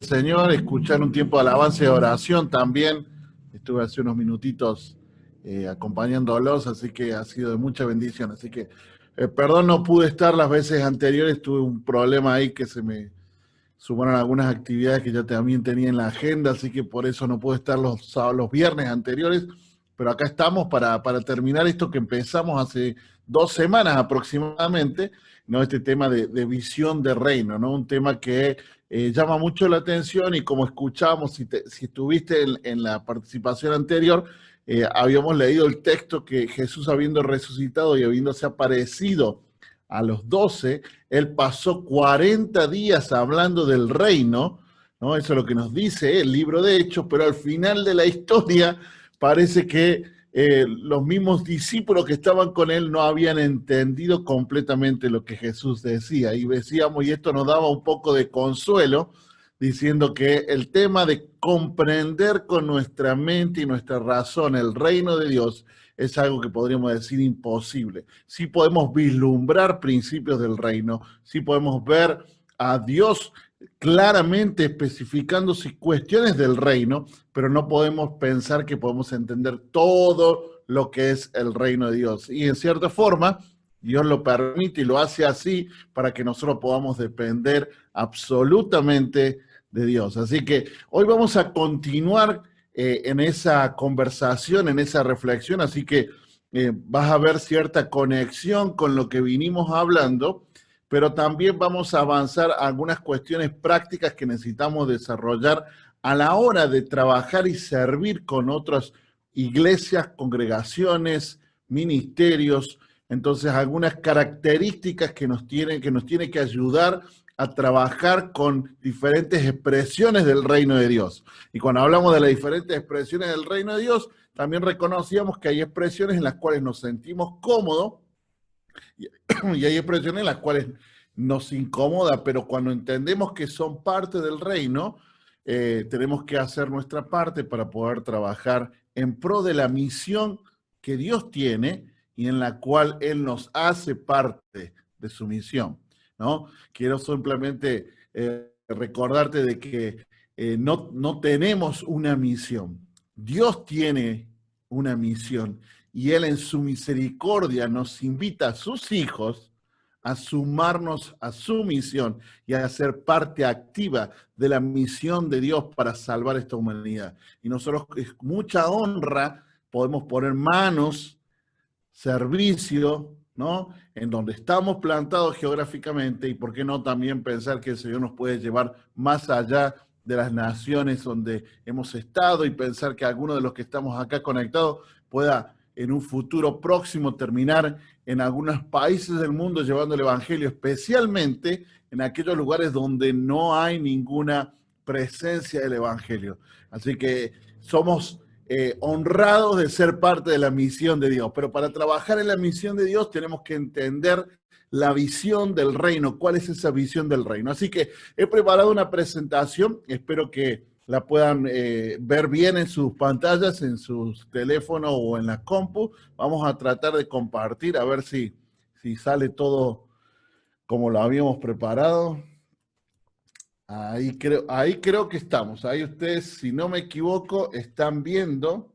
Señor, escuchar un tiempo de alabanza y oración también. Estuve hace unos minutitos acompañándolos, así que ha sido de mucha bendición. Así que, perdón, no pude estar las veces anteriores, tuve un problema ahí que se me sumaron algunas actividades que ya también tenía en la agenda, así que por eso no pude estar los viernes anteriores, pero acá estamos para terminar esto que empezamos hace 2 semanas aproximadamente, ¿no? Este tema de visión de reino, ¿no? Un tema que llama mucho la atención y como escuchamos, si estuviste en la participación anterior, habíamos leído el texto que Jesús habiendo resucitado y habiéndose aparecido a los 12, él pasó 40 días hablando del reino, ¿no? Eso es lo que nos dice el libro de Hechos, pero al final de la historia parece que los mismos discípulos que estaban con él no habían entendido completamente lo que Jesús decía. Y decíamos, y esto nos daba un poco de consuelo, diciendo que el tema de comprender con nuestra mente y nuestra razón el reino de Dios es algo que podríamos decir imposible. Sí podemos vislumbrar principios del reino, sí podemos ver a Dios claramente especificando cuestiones del reino, pero no podemos pensar que podemos entender todo lo que es el reino de Dios. Y en cierta forma, Dios lo permite y lo hace así para que nosotros podamos depender absolutamente de Dios. Así que hoy vamos a continuar en esa conversación, en esa reflexión, así que vas a ver cierta conexión con lo que vinimos hablando, pero también vamos a avanzar algunas cuestiones prácticas que necesitamos desarrollar a la hora de trabajar y servir con otras iglesias, congregaciones, ministerios. Entonces, algunas características que nos tiene que ayudar a trabajar con diferentes expresiones del reino de Dios. Y cuando hablamos de las diferentes expresiones del reino de Dios, también reconocíamos que hay expresiones en las cuales nos sentimos cómodos y hay expresiones en las cuales nos incomoda, pero cuando entendemos que son parte del reino, tenemos que hacer nuestra parte para poder trabajar en pro de la misión que Dios tiene y en la cual Él nos hace parte de su misión, ¿no? Quiero simplemente recordarte de que no tenemos una misión. Dios tiene una misión y Él en su misericordia nos invita a sus hijos a sumarnos a su misión y a ser parte activa de la misión de Dios para salvar esta humanidad. Y nosotros, es mucha honra, podemos poner manos, servicio, ¿no? En donde estamos plantados geográficamente y por qué no también pensar que el Señor nos puede llevar más allá de las naciones donde hemos estado y pensar que alguno de los que estamos acá conectados pueda en un futuro próximo terminar en algunos países del mundo llevando el evangelio, especialmente en aquellos lugares donde no hay ninguna presencia del evangelio. Así que somos honrados de ser parte de la misión de Dios, pero para trabajar en la misión de Dios tenemos que entender la visión del reino. ¿Cuál es esa visión del reino? Así que he preparado una presentación, espero que la puedan ver bien en sus pantallas, en sus teléfonos o en la compu. Vamos a tratar de compartir, a ver si sale todo como lo habíamos preparado. Ahí creo que estamos. Ahí ustedes, si no me equivoco, están viendo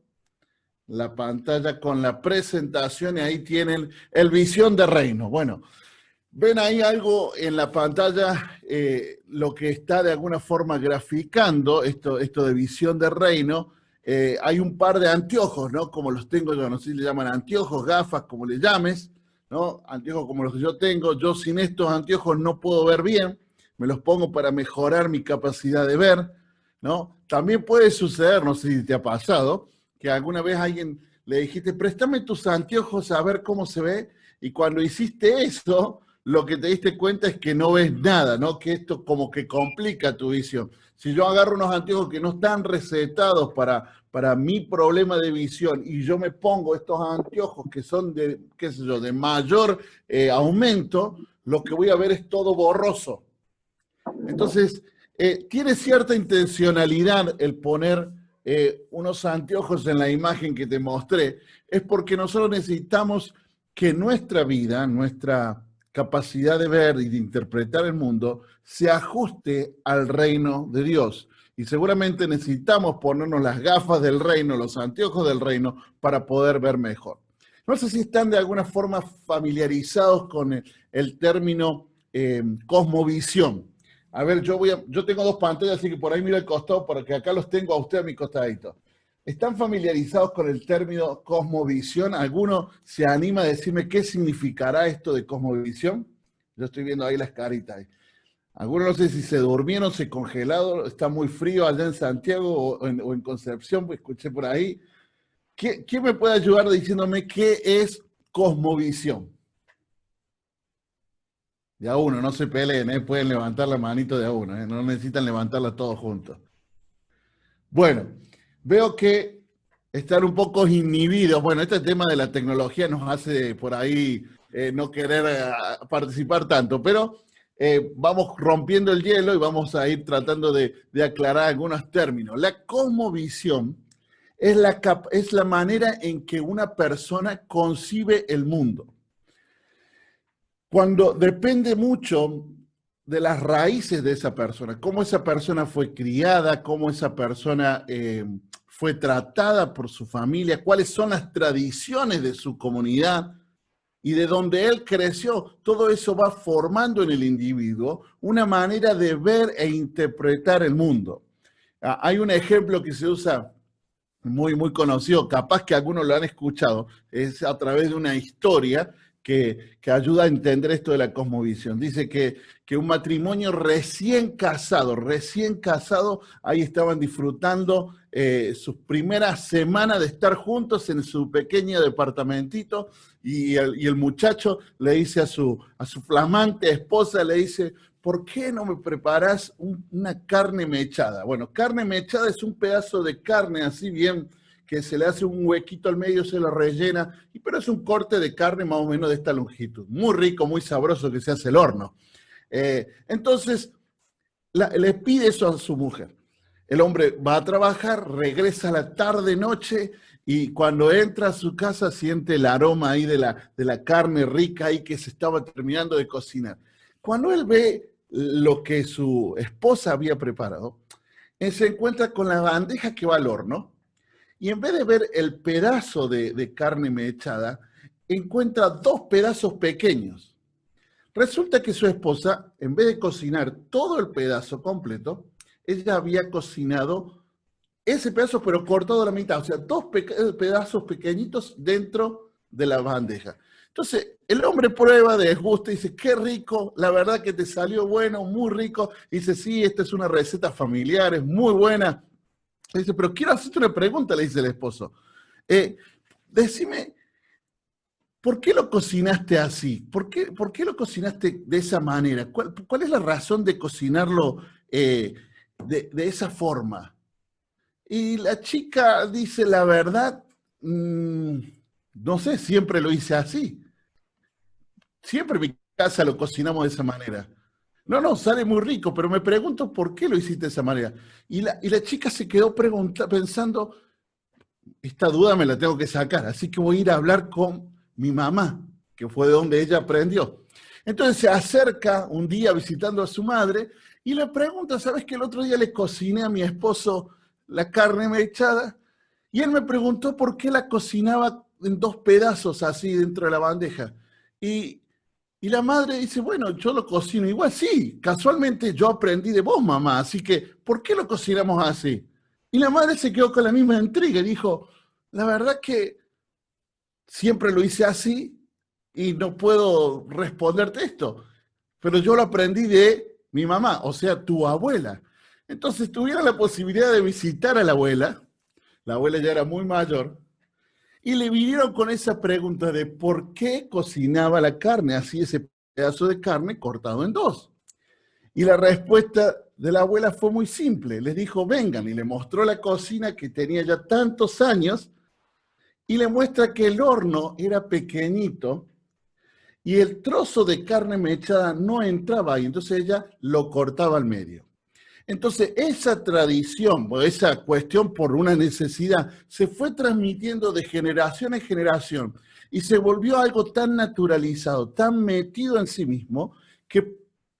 la pantalla con la presentación y ahí tienen el visión de reino. Bueno, ven ahí algo en la pantalla, lo que está de alguna forma graficando esto de visión de reino. Hay un par de anteojos, ¿no? Como los tengo yo, no sé si le llaman anteojos, gafas, como le llames, ¿no? Anteojos como los que yo tengo. Yo sin estos anteojos no puedo ver bien. Me los pongo para mejorar mi capacidad de ver, ¿no? También puede suceder, no sé si te ha pasado, que alguna vez a alguien le dijiste, préstame tus anteojos a ver cómo se ve, y cuando hiciste eso, lo que te diste cuenta es que no ves nada, ¿no? Que esto como que complica tu visión. Si yo agarro unos anteojos que no están recetados para mi problema de visión y yo me pongo estos anteojos que son de, qué sé yo, de mayor aumento, lo que voy a ver es todo borroso. Entonces, tiene cierta intencionalidad el poner unos anteojos en la imagen que te mostré, es porque nosotros necesitamos que nuestra vida, nuestra capacidad de ver y de interpretar el mundo se ajuste al reino de Dios. Y seguramente necesitamos ponernos las gafas del reino, los anteojos del reino, para poder ver mejor. No sé si están de alguna forma familiarizados con el término cosmovisión. A ver, yo tengo dos pantallas, así que por ahí miro al costado, porque acá los tengo a usted a mi costadito. ¿Están familiarizados con el término cosmovisión? ¿Alguno se anima a decirme qué significará esto de cosmovisión? Yo estoy viendo ahí las caritas. Algunos no sé si se durmieron, se congelaron, está muy frío allá en Santiago o en Concepción, pues escuché por ahí. ¿Quién me puede ayudar diciéndome qué es cosmovisión? De a uno, no se peleen, pueden levantar la manito de a uno, no necesitan levantarla todos juntos. Bueno, veo que están un poco inhibidos. Bueno, este tema de la tecnología nos hace por ahí no querer participar tanto, pero vamos rompiendo el hielo y vamos a ir tratando de aclarar algunos términos. La cosmovisión es la manera en que una persona concibe el mundo. Cuando depende mucho de las raíces de esa persona, cómo esa persona fue criada, cómo esa persona fue tratada por su familia, cuáles son las tradiciones de su comunidad y de donde él creció, todo eso va formando en el individuo una manera de ver e interpretar el mundo. Hay un ejemplo que se usa muy, muy conocido, capaz que algunos lo han escuchado, es a través de una historia que ayuda a entender esto de la cosmovisión. Dice que un matrimonio recién casado, ahí estaban disfrutando sus primeras semanas de estar juntos en su pequeño departamentito y el muchacho le dice a su flamante esposa, le dice, ¿por qué no me preparas una carne mechada? Bueno, carne mechada es un pedazo de carne así bien, que se le hace un huequito al medio, se lo rellena, pero es un corte de carne más o menos de esta longitud. Muy rico, muy sabroso que se hace el horno. Entonces, le pide eso a su mujer. El hombre va a trabajar, regresa a la tarde, noche, y cuando entra a su casa siente el aroma ahí de la carne rica ahí que se estaba terminando de cocinar. Cuando él ve lo que su esposa había preparado, él se encuentra con la bandeja que va al horno, y en vez de ver el pedazo de carne mechada, encuentra dos pedazos pequeños. Resulta que su esposa, en vez de cocinar todo el pedazo completo, ella había cocinado ese pedazo, pero cortado a la mitad, o sea, dos pedazos pequeñitos dentro de la bandeja. Entonces, el hombre prueba, desgusta y dice, qué rico, la verdad que te salió bueno, muy rico. Y dice, sí, esta es una receta familiar, es muy buena. Le dice, pero quiero hacerte una pregunta, le dice el esposo. Decime, ¿por qué lo cocinaste así? ¿Por qué lo cocinaste de esa manera? ¿Cuál es la razón de cocinarlo de esa forma? Y la chica dice, la verdad, no sé, siempre lo hice así. Siempre en mi casa lo cocinamos de esa manera. No, sale muy rico, pero me pregunto por qué lo hiciste de esa manera. Y la chica se quedó pensando, esta duda me la tengo que sacar, así que voy a ir a hablar con mi mamá, que fue de donde ella aprendió. Entonces se acerca un día visitando a su madre y le pregunta, ¿sabes que el otro día le cociné a mi esposo la carne mechada? Y él me preguntó por qué la cocinaba en dos pedazos así dentro de la bandeja. Y la madre dice, bueno, yo lo cocino igual, sí, casualmente yo aprendí de vos, mamá, así que, ¿por qué lo cocinamos así? Y la madre se quedó con la misma intriga y dijo, la verdad que siempre lo hice así y no puedo responderte esto, pero yo lo aprendí de mi mamá, o sea, tu abuela. Entonces tuvieron la posibilidad de visitar a la abuela ya era muy mayor, y le vinieron con esa pregunta de por qué cocinaba la carne, así ese pedazo de carne cortado en dos. Y la respuesta de la abuela fue muy simple. Les dijo, vengan, y le mostró la cocina que tenía ya tantos años, y le muestra que el horno era pequeñito, y el trozo de carne mechada no entraba ahí, entonces ella lo cortaba al medio. Entonces, esa tradición, o esa cuestión por una necesidad, se fue transmitiendo de generación en generación y se volvió algo tan naturalizado, tan metido en sí mismo, que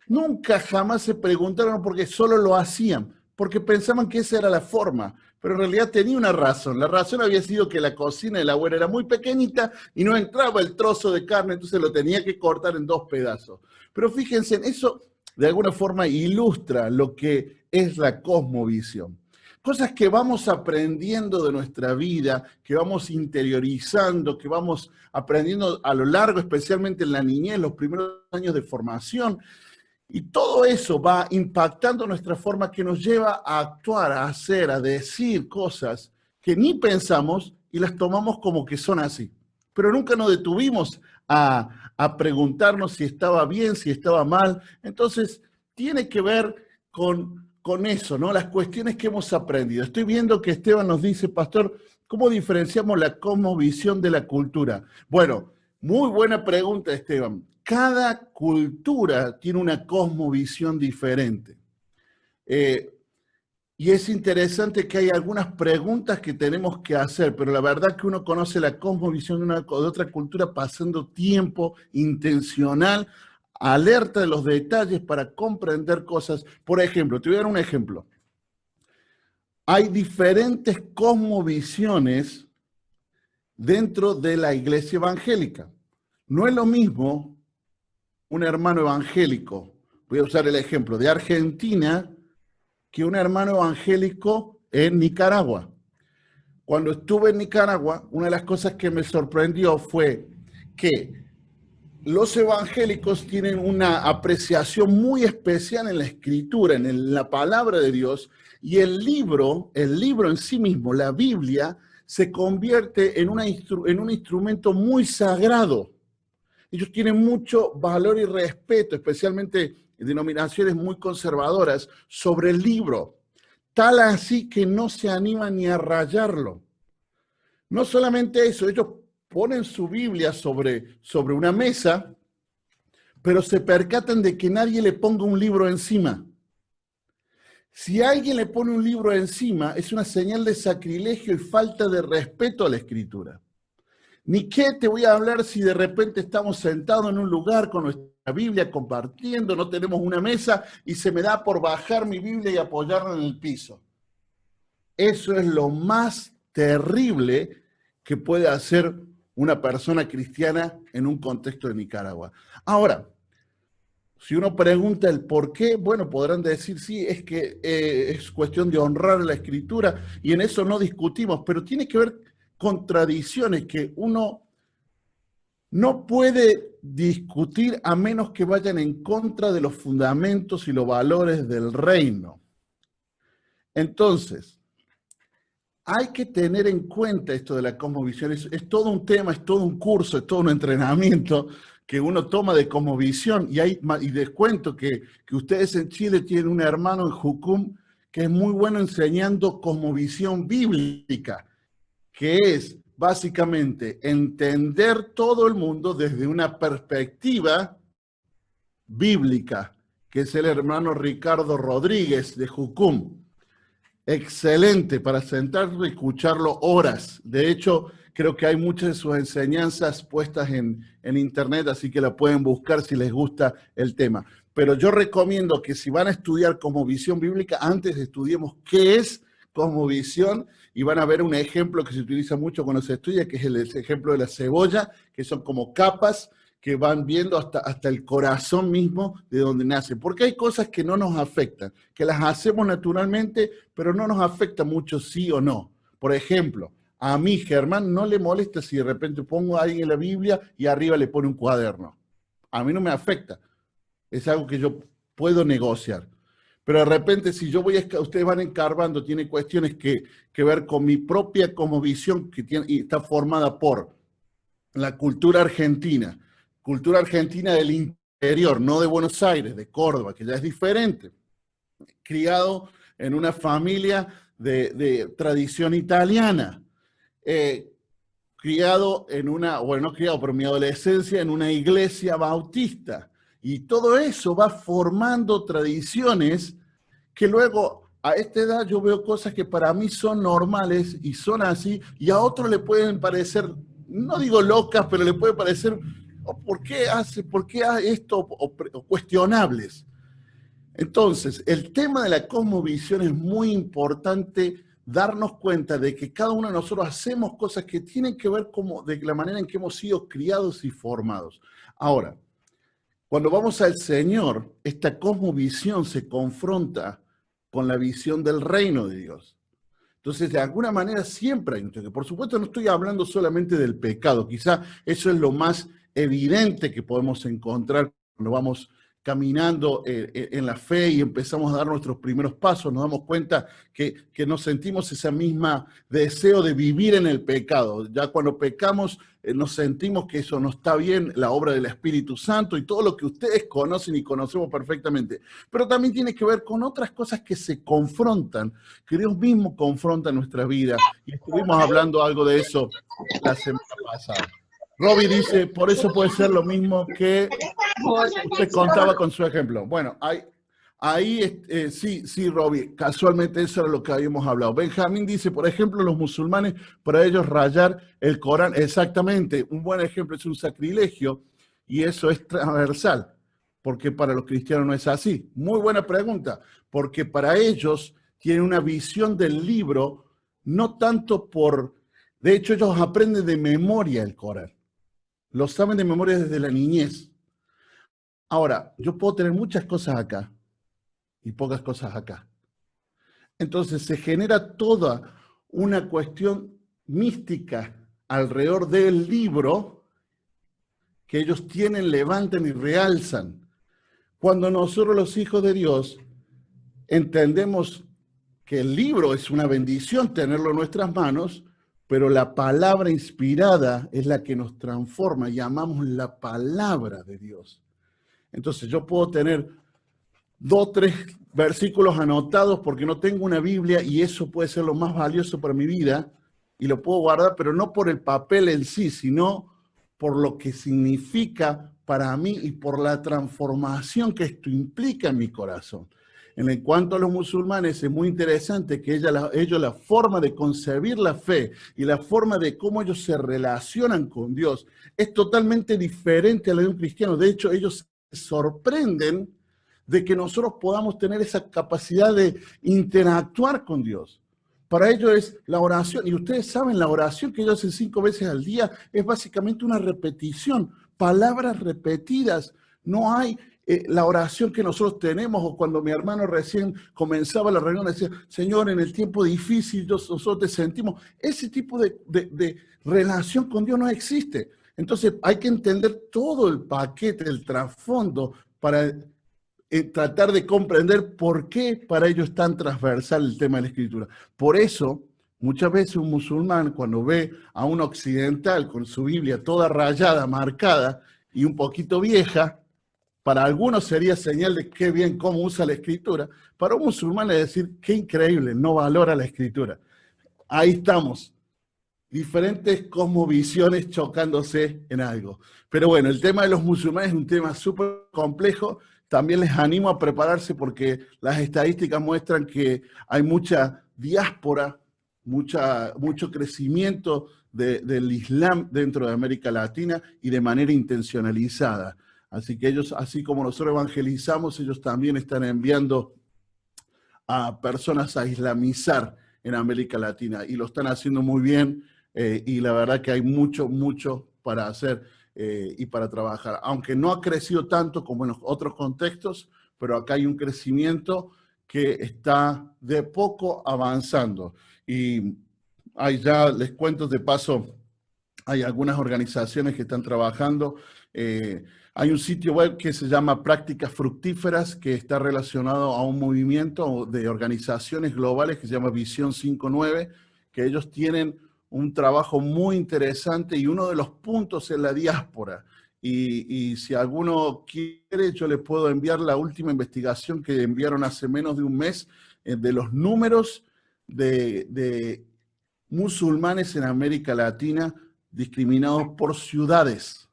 nunca jamás se preguntaron por qué, solo lo hacían, porque pensaban que esa era la forma, pero en realidad tenía una razón. La razón había sido que la cocina de la abuela era muy pequeñita y no entraba el trozo de carne, entonces lo tenía que cortar en 2 pedazos. Pero fíjense, eso de alguna forma ilustra lo que es la cosmovisión. Cosas que vamos aprendiendo de nuestra vida, que vamos interiorizando, que vamos aprendiendo a lo largo, especialmente en la niñez, los primeros años de formación. Y todo eso va impactando nuestra forma, que nos lleva a actuar, a hacer, a decir cosas que ni pensamos y las tomamos como que son así. Pero nunca nos detuvimos a preguntarnos si estaba bien, si estaba mal. Entonces, tiene que ver con eso, ¿no? Las cuestiones que hemos aprendido. Estoy viendo que Esteban nos dice, pastor, ¿cómo diferenciamos la cosmovisión de la cultura? Bueno, muy buena pregunta, Esteban. Cada cultura tiene una cosmovisión diferente. Y es interesante que hay algunas preguntas que tenemos que hacer, pero la verdad que uno conoce la cosmovisión de otra cultura pasando tiempo intencional, alerta de los detalles para comprender cosas. Por ejemplo, te voy a dar un ejemplo. Hay diferentes cosmovisiones dentro de la iglesia evangélica. No es lo mismo un hermano evangélico, voy a usar el ejemplo de Argentina, que un hermano evangélico en Nicaragua. Cuando estuve en Nicaragua, una de las cosas que me sorprendió fue que los evangélicos tienen una apreciación muy especial en la escritura, en la palabra de Dios, y el libro en sí mismo, la Biblia, se convierte en un instrumento muy sagrado. Ellos tienen mucho valor y respeto, especialmente en denominaciones muy conservadoras, sobre el libro, tal así que no se animan ni a rayarlo. No solamente eso, ellos ponen su Biblia sobre una mesa, pero se percatan de que nadie le ponga un libro encima. Si alguien le pone un libro encima, es una señal de sacrilegio y falta de respeto a la Escritura. Ni qué te voy a hablar si de repente estamos sentados en un lugar con nuestra Biblia compartiendo, no tenemos una mesa y se me da por bajar mi Biblia y apoyarla en el piso. Eso es lo más terrible que puede hacer una persona cristiana en un contexto de Nicaragua. Ahora, si uno pregunta el por qué, bueno, podrán decir, sí, es que es cuestión de honrar la Escritura y en eso no discutimos, pero tiene que ver con tradiciones que uno no puede discutir a menos que vayan en contra de los fundamentos y los valores del reino. Entonces, hay que tener en cuenta esto de la cosmovisión. Es todo un tema, es todo un curso, es todo un entrenamiento que uno toma de cosmovisión. Y les cuento que ustedes en Chile tienen un hermano en Jucum que es muy bueno enseñando cosmovisión bíblica, que es básicamente entender todo el mundo desde una perspectiva bíblica, que es el hermano Ricardo Rodríguez de Jucum. Excelente para sentarlo y escucharlo horas. De hecho, creo que hay muchas de sus enseñanzas puestas en internet, así que la pueden buscar si les gusta el tema. Pero yo recomiendo que si van a estudiar cosmovisión bíblica, antes estudiemos qué es cosmovisión y van a ver un ejemplo que se utiliza mucho cuando se estudia, que es el ejemplo de la cebolla, que son como capas que van viendo hasta el corazón mismo de donde nace. Porque hay cosas que no nos afectan, que las hacemos naturalmente, pero no nos afecta mucho sí o no. Por ejemplo, a mí, Germán, no le molesta si de repente pongo a alguien en la Biblia y arriba le pone un cuaderno. A mí no me afecta. Es algo que yo puedo negociar. Pero de repente, si yo voy ustedes van encarbando, tiene cuestiones que ver con mi propia cosmovisión, y está formada por la cultura argentina del interior, no de Buenos Aires, de Córdoba, que ya es diferente. Criado en una familia de tradición italiana. Criado en pero mi adolescencia en una iglesia bautista. Y todo eso va formando tradiciones que luego a esta edad yo veo cosas que para mí son normales y son así, y a otros le pueden parecer, no digo locas, pero le puede parecer, ¿por qué hace esto? O cuestionables. Entonces, el tema de la cosmovisión es muy importante darnos cuenta de que cada uno de nosotros hacemos cosas que tienen que ver de la manera en que hemos sido criados y formados. Ahora, cuando vamos al Señor, esta cosmovisión se confronta con la visión del reino de Dios. Entonces, de alguna manera siempre hay un choque. Por supuesto, no estoy hablando solamente del pecado. Quizá eso es lo más evidente que podemos encontrar cuando vamos caminando en la fe y empezamos a dar nuestros primeros pasos. Nos damos cuenta que nos sentimos esa misma deseo de vivir en el pecado. Ya cuando pecamos, nos sentimos que eso no está bien, la obra del Espíritu Santo y todo lo que ustedes conocen y conocemos perfectamente. Pero también tiene que ver con otras cosas que se confrontan, que Dios mismo confronta en nuestra vida. Y estuvimos hablando algo de eso la semana pasada. Robbie dice, por eso puede ser lo mismo que usted contaba con su ejemplo. Bueno, sí, Robbie, casualmente eso era lo que habíamos hablado. Benjamín dice, por ejemplo, los musulmanes, para ellos rayar el Corán, exactamente, un buen ejemplo es un sacrilegio y eso es transversal, porque para los cristianos no es así. Muy buena pregunta, porque para ellos tienen una visión del libro, no tanto de hecho ellos aprenden de memoria el Corán. Lo saben de memoria desde la niñez. Ahora, yo puedo tener muchas cosas acá y pocas cosas acá. Entonces se genera toda una cuestión mística alrededor del libro que ellos tienen, levantan y realzan. Cuando nosotros los hijos de Dios entendemos que el libro es una bendición tenerlo en nuestras manos, pero la palabra inspirada es la que nos transforma y amamos la palabra de Dios. Entonces yo puedo tener 2 o 3 versículos anotados porque no tengo una Biblia y eso puede ser lo más valioso para mi vida y lo puedo guardar, pero no por el papel en sí, sino por lo que significa para mí y por la transformación que esto implica en mi corazón. En cuanto a los musulmanes, es muy interesante que ellos la forma de concebir la fe y la forma de cómo ellos se relacionan con Dios es totalmente diferente a la de un cristiano. De hecho, ellos se sorprenden de que nosotros podamos tener esa capacidad de interactuar con Dios. Para ellos es la oración, y ustedes saben, la oración que ellos hacen 5 veces al día es básicamente una repetición, palabras repetidas. No hay la oración que nosotros tenemos, o cuando mi hermano recién comenzaba la reunión decía, Señor, en el tiempo difícil nosotros te sentimos. Ese tipo de relación con Dios no existe. Entonces hay que entender todo el paquete, el trasfondo para tratar de comprender por qué para ellos es tan transversal el tema de la escritura. Por eso, muchas veces un musulmán, cuando ve a un occidental con su Biblia toda rayada, marcada y un poquito vieja, para algunos sería señal de qué bien cómo usa la escritura. Para un musulmán es decir, qué increíble, no valora la escritura. Ahí estamos. Diferentes cosmovisiones chocándose en algo. Pero bueno, el tema de los musulmanes es un tema súper complejo. También les animo a prepararse porque las estadísticas muestran que hay mucha diáspora, mucho crecimiento del Islam dentro de América Latina y de manera intencionalizada. Así que ellos, así como nosotros evangelizamos, ellos también están enviando a personas a islamizar en América Latina y lo están haciendo muy bien y la verdad que hay mucho para hacer y para trabajar. Aunque no ha crecido tanto como en los otros contextos, pero acá hay un crecimiento que está de poco avanzando. Y ya les cuento de paso, hay algunas organizaciones que están trabajando. Hay un sitio web que se llama Prácticas Fructíferas, que está relacionado a un movimiento de organizaciones globales que se llama Visión 5.9, que ellos tienen un trabajo muy interesante y uno de los puntos es la diáspora. Y si alguno quiere, yo le puedo enviar la última investigación que enviaron hace menos de un mes de los números de musulmanes en América Latina discriminados por ciudades.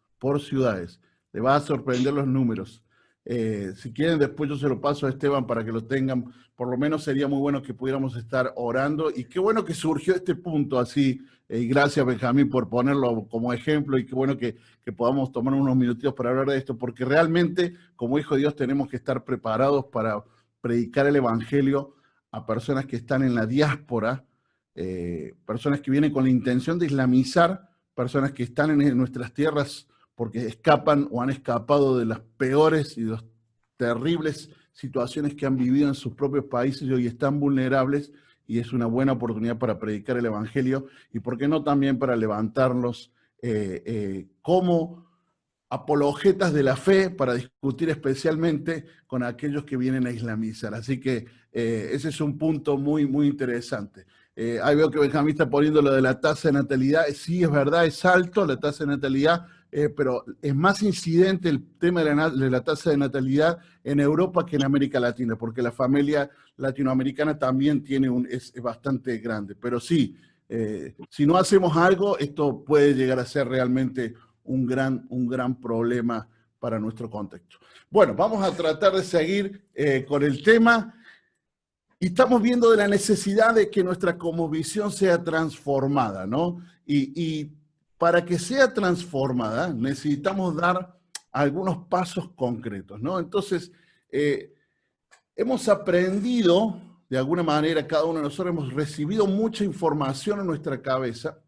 Le va a sorprender los números. Si quieren, después yo se lo paso a Esteban para que lo tengan. Por lo menos sería muy bueno que pudiéramos estar orando. Y qué bueno que surgió este punto así. Y gracias, Benjamín, por ponerlo como ejemplo. Y qué bueno que podamos tomar unos minutitos para hablar de esto, porque realmente, como hijo de Dios, tenemos que estar preparados para predicar el Evangelio a personas que están en la diáspora, personas que vienen con la intención de islamizar, personas que están en nuestras tierras porque escapan o han escapado de las peores y las terribles situaciones que han vivido en sus propios países y hoy están vulnerables, y es una buena oportunidad para predicar el Evangelio y, ¿por qué no, también para levantarlos como apologetas de la fe, para discutir especialmente con aquellos que vienen a islamizar? Así que ese es un punto muy, muy interesante. Ahí veo que Benjamín está poniendo lo de la tasa de natalidad. Sí, es verdad, es alto la tasa de natalidad, pero es más incidente el tema de la tasa de natalidad en Europa que en América Latina, porque la familia latinoamericana también es bastante grande. Pero sí, si no hacemos algo, esto puede llegar a ser realmente un gran problema para nuestro contexto. Bueno, vamos a tratar de seguir con el tema. Y estamos viendo de la necesidad de que nuestra cosmovisión sea transformada, ¿no? Y para que sea transformada necesitamos dar algunos pasos concretos, ¿no? Entonces, hemos aprendido, de alguna manera, cada uno de nosotros hemos recibido mucha información en nuestra cabeza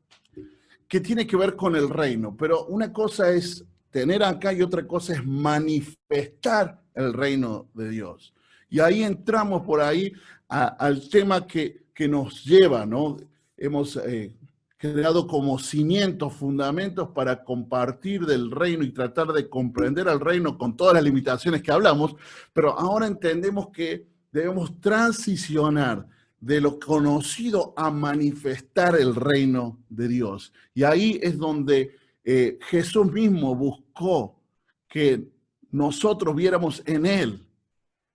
que tiene que ver con el reino, pero una cosa es tener acá y otra cosa es manifestar el reino de Dios. Y ahí entramos por ahí al tema que nos lleva, ¿no? Hemos creado como cimientos, fundamentos para compartir del reino y tratar de comprender al reino con todas las limitaciones que hablamos, pero ahora entendemos que debemos transicionar de lo conocido a manifestar el reino de Dios. Y ahí es donde Jesús mismo buscó que nosotros viéramos en él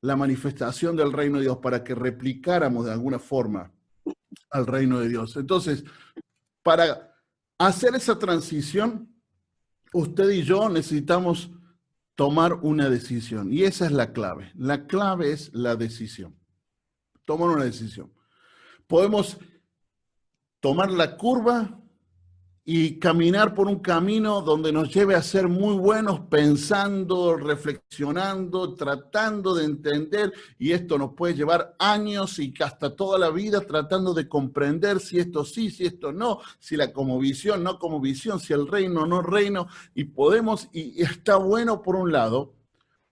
la manifestación del reino de Dios para que replicáramos de alguna forma al reino de Dios. Entonces, para hacer esa transición, usted y yo necesitamos tomar una decisión, y esa es la clave. La clave es la decisión. Tomar una decisión. Podemos tomar la curva y caminar por un camino donde nos lleve a ser muy buenos pensando, reflexionando, tratando de entender, y esto nos puede llevar años y hasta toda la vida tratando de comprender si esto sí, si esto no, si la cosmovisión, no cosmovisión, si el reino, no reino, y está bueno por un lado,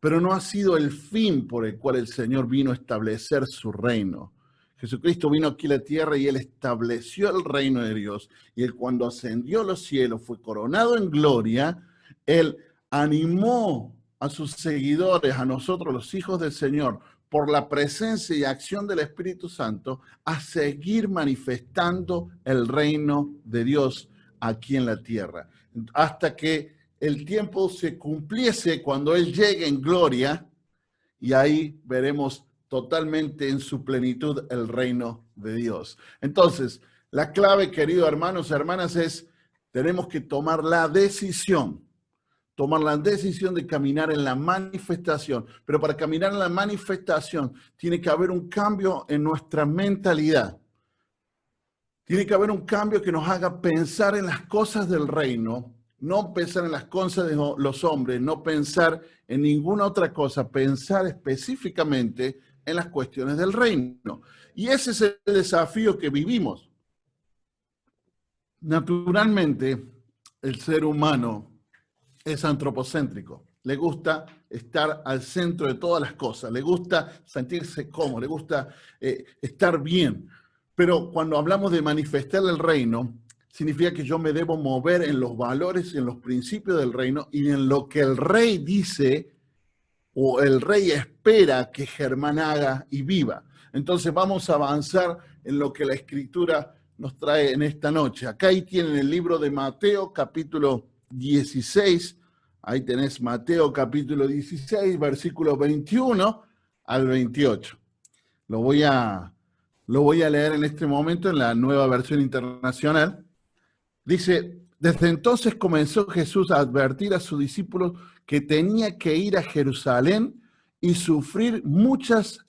pero no ha sido el fin por el cual el Señor vino a establecer su reino. Jesucristo vino aquí a la tierra y Él estableció el reino de Dios. Y Él, cuando ascendió a los cielos, fue coronado en gloria. Él animó a sus seguidores, a nosotros los hijos del Señor, por la presencia y acción del Espíritu Santo, a seguir manifestando el reino de Dios aquí en la tierra. Hasta que el tiempo se cumpliese cuando Él llegue en gloria, y ahí veremos totalmente en su plenitud el reino de Dios. Entonces, la clave, queridos hermanos y hermanas, es tenemos que tomar la decisión de caminar en la manifestación. Pero para caminar en la manifestación tiene que haber un cambio en nuestra mentalidad. Tiene que haber un cambio que nos haga pensar en las cosas del reino, no pensar en las cosas de los hombres, no pensar en ninguna otra cosa, pensar específicamente en las cuestiones del reino. Y ese es el desafío que vivimos. Naturalmente, el ser humano es antropocéntrico. Le gusta estar al centro de todas las cosas, le gusta sentirse cómodo, le gusta estar bien. Pero cuando hablamos de manifestar el reino, significa que yo me debo mover en los valores y en los principios del reino y en lo que el rey dice o el rey espera que Germán haga y viva. Entonces vamos a avanzar en lo que la Escritura nos trae en esta noche. Acá ahí tienen el libro de Mateo, capítulo 16. Ahí tenés Mateo, capítulo 16, versículos 21 al 28. Lo voy a leer en este momento en la Nueva Versión Internacional. Dice: Desde entonces comenzó Jesús a advertir a sus discípulos que tenía que ir a Jerusalén y sufrir muchas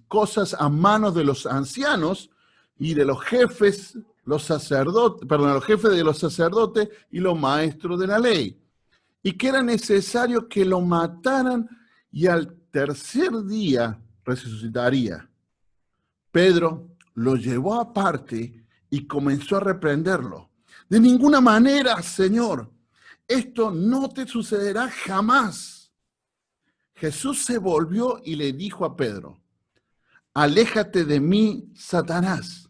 cosas a manos de los ancianos y de los jefes, los sacerdotes, perdón, los jefes de los sacerdotes y los maestros de la ley. Y que era necesario que lo mataran y al tercer día resucitaría. Pedro lo llevó aparte y comenzó a reprenderlo. De ninguna manera, Señor, esto no te sucederá jamás. Jesús se volvió y le dijo a Pedro, aléjate de mí, Satanás.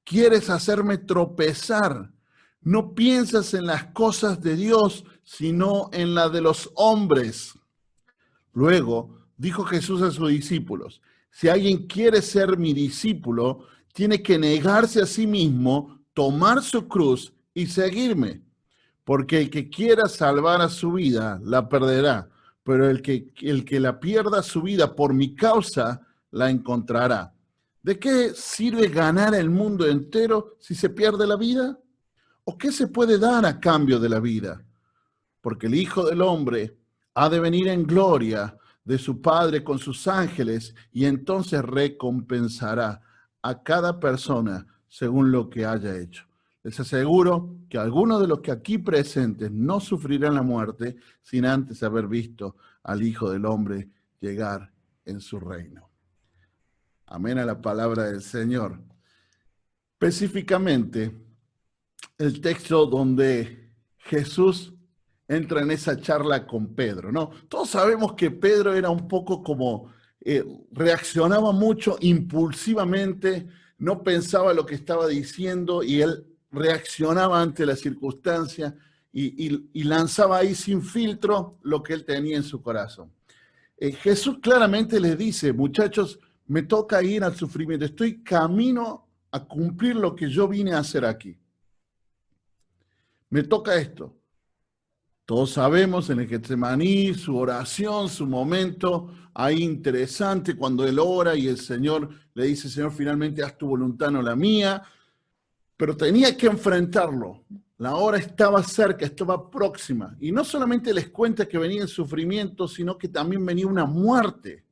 Quieres hacerme tropezar. No piensas en las cosas de Dios, sino en las de los hombres. Luego dijo Jesús a sus discípulos, si alguien quiere ser mi discípulo, tiene que negarse a sí mismo, tomar su cruz y seguirme. Porque el que quiera salvar a su vida, la perderá. Pero el que la pierda su vida por mi causa, la encontrará. ¿De qué sirve ganar el mundo entero si se pierde la vida? ¿O qué se puede dar a cambio de la vida? Porque el Hijo del Hombre ha de venir en gloria de su Padre con sus ángeles y entonces recompensará a cada persona según lo que haya hecho. Les aseguro que algunos de los que aquí presentes no sufrirán la muerte sin antes haber visto al Hijo del Hombre llegar en su reino. Amén a la palabra del Señor. Específicamente, el texto donde Jesús entra en esa charla con Pedro, ¿no? Todos sabemos que Pedro era un poco como, reaccionaba mucho impulsivamente, no pensaba lo que estaba diciendo y él reaccionaba ante la circunstancia y lanzaba ahí sin filtro lo que él tenía en su corazón. Jesús claramente les dice, muchachos, me toca ir al sufrimiento, estoy camino a cumplir lo que yo vine a hacer aquí. Me toca esto. Todos sabemos en el Getsemaní, su oración, su momento ahí interesante cuando él ora y el Señor le dice, Señor, finalmente haz tu voluntad, no la mía, pero tenía que enfrentarlo. La hora estaba cerca, estaba próxima. Y no solamente les cuenta que venía el sufrimiento, sino que también venía una muerte.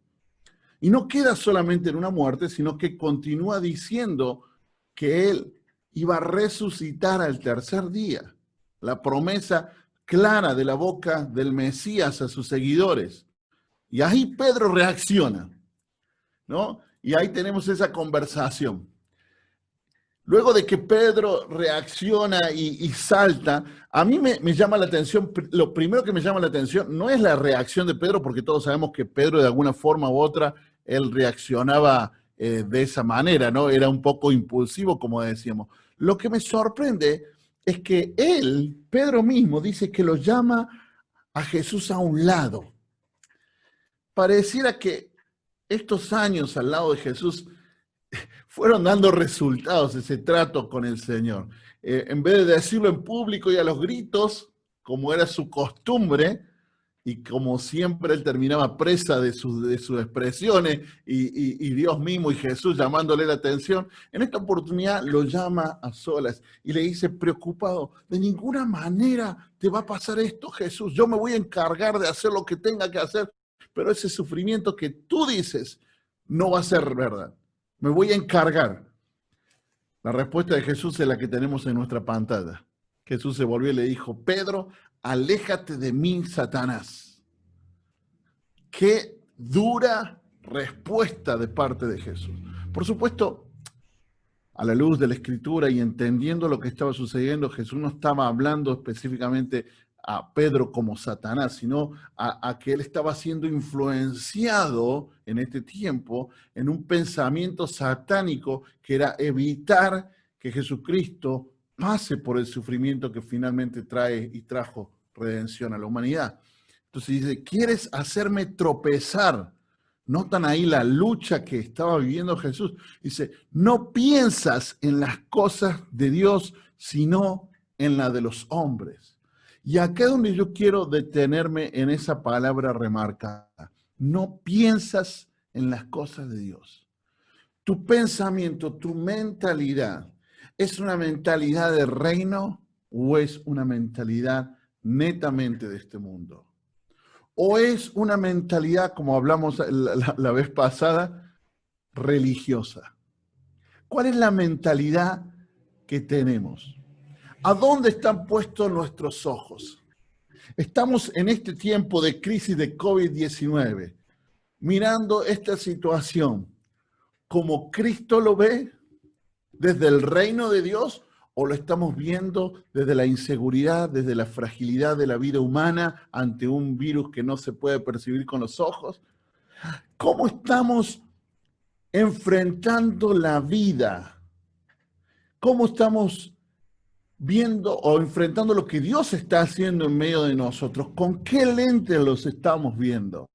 Y no queda solamente en una muerte, sino que continúa diciendo que él iba a resucitar al tercer día. La promesa clara de la boca del Mesías a sus seguidores. Y ahí Pedro reacciona, ¿no? Y ahí tenemos esa conversación. Luego de que Pedro reacciona y salta, a mí me llama la atención, lo primero que me llama la atención no es la reacción de Pedro, porque todos sabemos que Pedro de alguna forma u otra, él reaccionaba de esa manera, ¿no? Era un poco impulsivo, como decíamos. Lo que me sorprende es que él, Pedro mismo, dice que lo llama a Jesús a un lado. Pareciera que estos años al lado de Jesús fueron dando resultados, ese trato con el Señor. En vez de decirlo en público y a los gritos, como era su costumbre, y como siempre él terminaba presa de sus expresiones, y Dios mismo y Jesús llamándole la atención, en esta oportunidad lo llama a solas y le dice preocupado, de ninguna manera te va a pasar esto, Jesús, yo me voy a encargar de hacer lo que tenga que hacer, pero ese sufrimiento que tú dices no va a ser verdad. Me voy a encargar. La respuesta de Jesús es la que tenemos en nuestra pantalla. Jesús se volvió y le dijo, Pedro, aléjate de mí, Satanás. Qué dura respuesta de parte de Jesús. Por supuesto, a la luz de la Escritura y entendiendo lo que estaba sucediendo, Jesús no estaba hablando específicamente a Pedro como Satanás, sino a que él estaba siendo influenciado en este tiempo en un pensamiento satánico que era evitar que Jesucristo pase por el sufrimiento que finalmente trae y trajo redención a la humanidad. Entonces dice, ¿quieres hacerme tropezar? Notan ahí la lucha que estaba viviendo Jesús. Dice, no piensas en las cosas de Dios, sino en la de los hombres. Y acá es donde yo quiero detenerme en esa palabra remarcada. No piensas en las cosas de Dios. Tu pensamiento, tu mentalidad, ¿es una mentalidad de reino o es una mentalidad netamente de este mundo? ¿O es una mentalidad, como hablamos la vez pasada, religiosa? ¿Cuál es la mentalidad que tenemos? ¿A dónde están puestos nuestros ojos? Estamos en este tiempo de crisis de COVID-19, mirando esta situación como Cristo lo ve desde el reino de Dios, o lo estamos viendo desde la inseguridad, desde la fragilidad de la vida humana ante un virus que no se puede percibir con los ojos. ¿Cómo estamos enfrentando la vida? ¿Cómo estamos viendo o enfrentando lo que Dios está haciendo en medio de nosotros? ¿Con qué lentes los estamos viendo?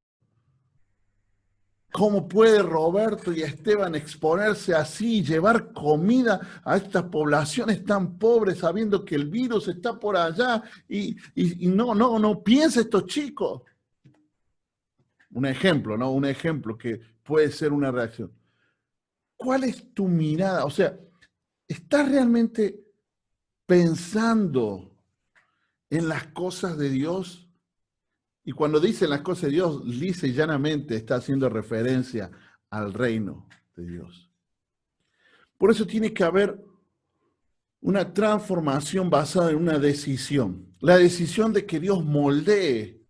¿Cómo puede Roberto y Esteban exponerse así, llevar comida a estas poblaciones tan pobres sabiendo que el virus está por allá y no piensa estos chicos? Un ejemplo, ¿no? Un ejemplo que puede ser una reacción. ¿Cuál es tu mirada? O sea, ¿estás realmente pensando en las cosas de Dios? Y cuando dice las cosas de Dios, lisa y llanamente está haciendo referencia al reino de Dios. Por eso tiene que haber una transformación basada en una decisión. La decisión de que Dios moldee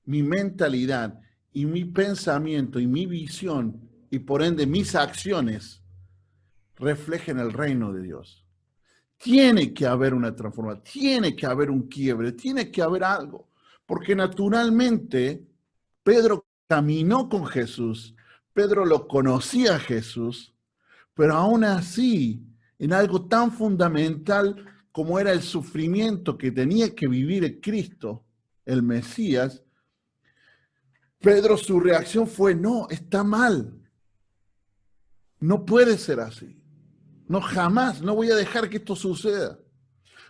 mi mentalidad y mi pensamiento y mi visión y por ende mis acciones reflejen el reino de Dios. Tiene que haber una transformación, tiene que haber un quiebre, tiene que haber algo. Porque naturalmente Pedro caminó con Jesús, Pedro lo conocía a Jesús, pero aún así, en algo tan fundamental como era el sufrimiento que tenía que vivir el Cristo, el Mesías, Pedro, su reacción fue: no, está mal, no puede ser así, no, jamás, no voy a dejar que esto suceda.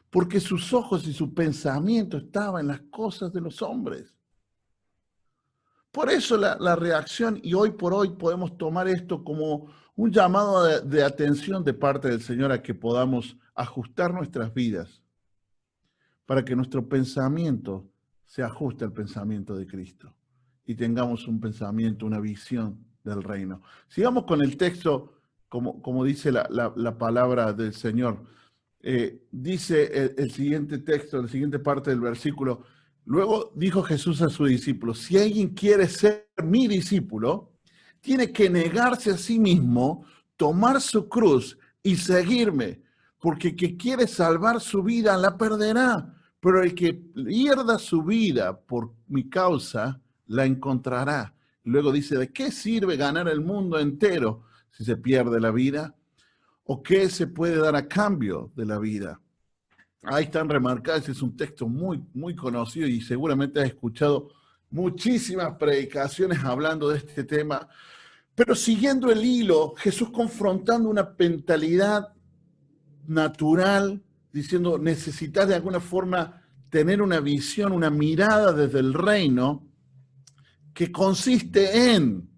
Porque sus ojos y su pensamiento estaban en las cosas de los hombres. Por eso la reacción, y hoy por hoy podemos tomar esto como un llamado de atención de parte del Señor a que podamos ajustar nuestras vidas para que nuestro pensamiento se ajuste al pensamiento de Cristo y tengamos un pensamiento, una visión del reino. Sigamos con el texto, como dice la palabra del Señor. Dice el siguiente texto, la siguiente parte del versículo: luego dijo Jesús a sus discípulos, si alguien quiere ser mi discípulo, tiene que negarse a sí mismo, tomar su cruz y seguirme, porque el que quiere salvar su vida la perderá, pero el que pierda su vida por mi causa la encontrará. Luego dice, ¿de qué sirve ganar el mundo entero si se pierde la vida? ¿O qué se puede dar a cambio de la vida? Ahí están remarcadas, es un texto muy, muy conocido y seguramente has escuchado muchísimas predicaciones hablando de este tema. Pero siguiendo el hilo, Jesús confrontando una mentalidad natural, diciendo, necesitas de alguna forma tener una visión, una mirada desde el reino, que consiste en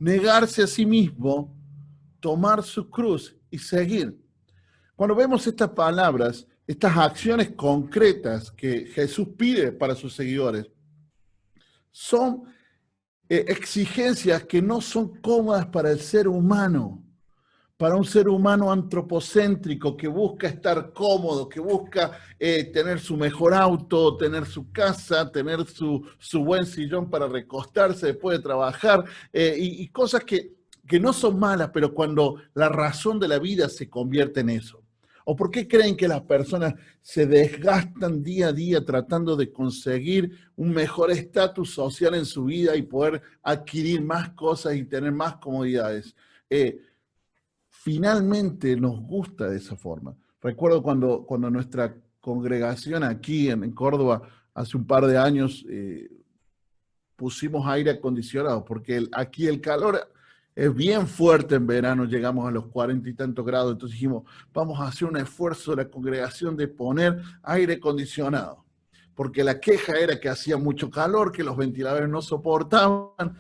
negarse a sí mismo, tomar su cruz y seguir. Cuando vemos estas palabras, estas acciones concretas que Jesús pide para sus seguidores, son exigencias que no son cómodas para el ser humano, para un ser humano antropocéntrico que busca estar cómodo, que busca tener su mejor auto, tener su casa, tener su buen sillón para recostarse después de trabajar, y cosas que no son malas, pero cuando la razón de la vida se convierte en eso. ¿O por qué creen que las personas se desgastan día a día tratando de conseguir un mejor estatus social en su vida y poder adquirir más cosas y tener más comodidades? Finalmente nos gusta de esa forma. Recuerdo cuando nuestra congregación aquí en Córdoba, hace un par de años, pusimos aire acondicionado, porque aquí el calor es bien fuerte en verano, llegamos a los 40 y tantos grados, entonces dijimos, vamos a hacer un esfuerzo de la congregación de poner aire acondicionado, porque la queja era que hacía mucho calor, que los ventiladores no soportaban.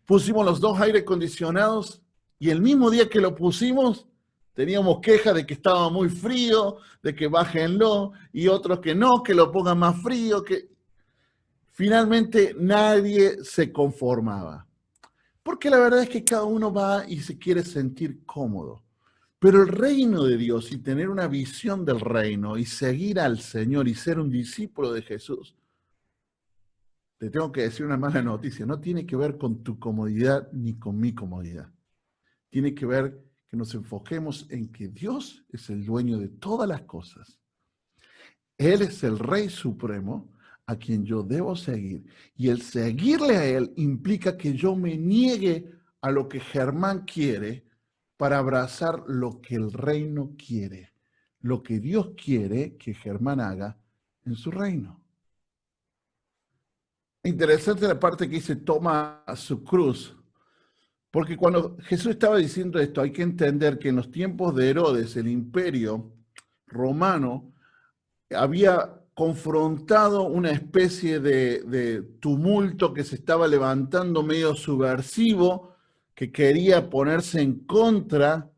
Pusimos los dos aire acondicionados y el mismo día que lo pusimos, Teníamos quejas de que estaba muy frío, de que bájenlo, y otros que no, que lo pongan más frío, que finalmente nadie se conformaba. Porque la verdad es que cada uno va y se quiere sentir cómodo. Pero el reino de Dios y tener una visión del reino y seguir al Señor y ser un discípulo de Jesús, te tengo que decir una mala noticia, no tiene que ver con tu comodidad ni con mi comodidad. Tiene que ver que nos enfoquemos en que Dios es el dueño de todas las cosas. Él es el Rey Supremo a quien yo debo seguir. Y el seguirle a Él implica que yo me niegue a lo que Germán quiere para abrazar lo que el reino quiere, lo que Dios quiere que Germán haga en su reino. Interesante la parte que dice, toma su cruz. Porque cuando Jesús estaba diciendo esto, hay que entender que en los tiempos de Herodes, el imperio romano había confrontado una especie de tumulto que se estaba levantando medio subversivo, que quería ponerse en contra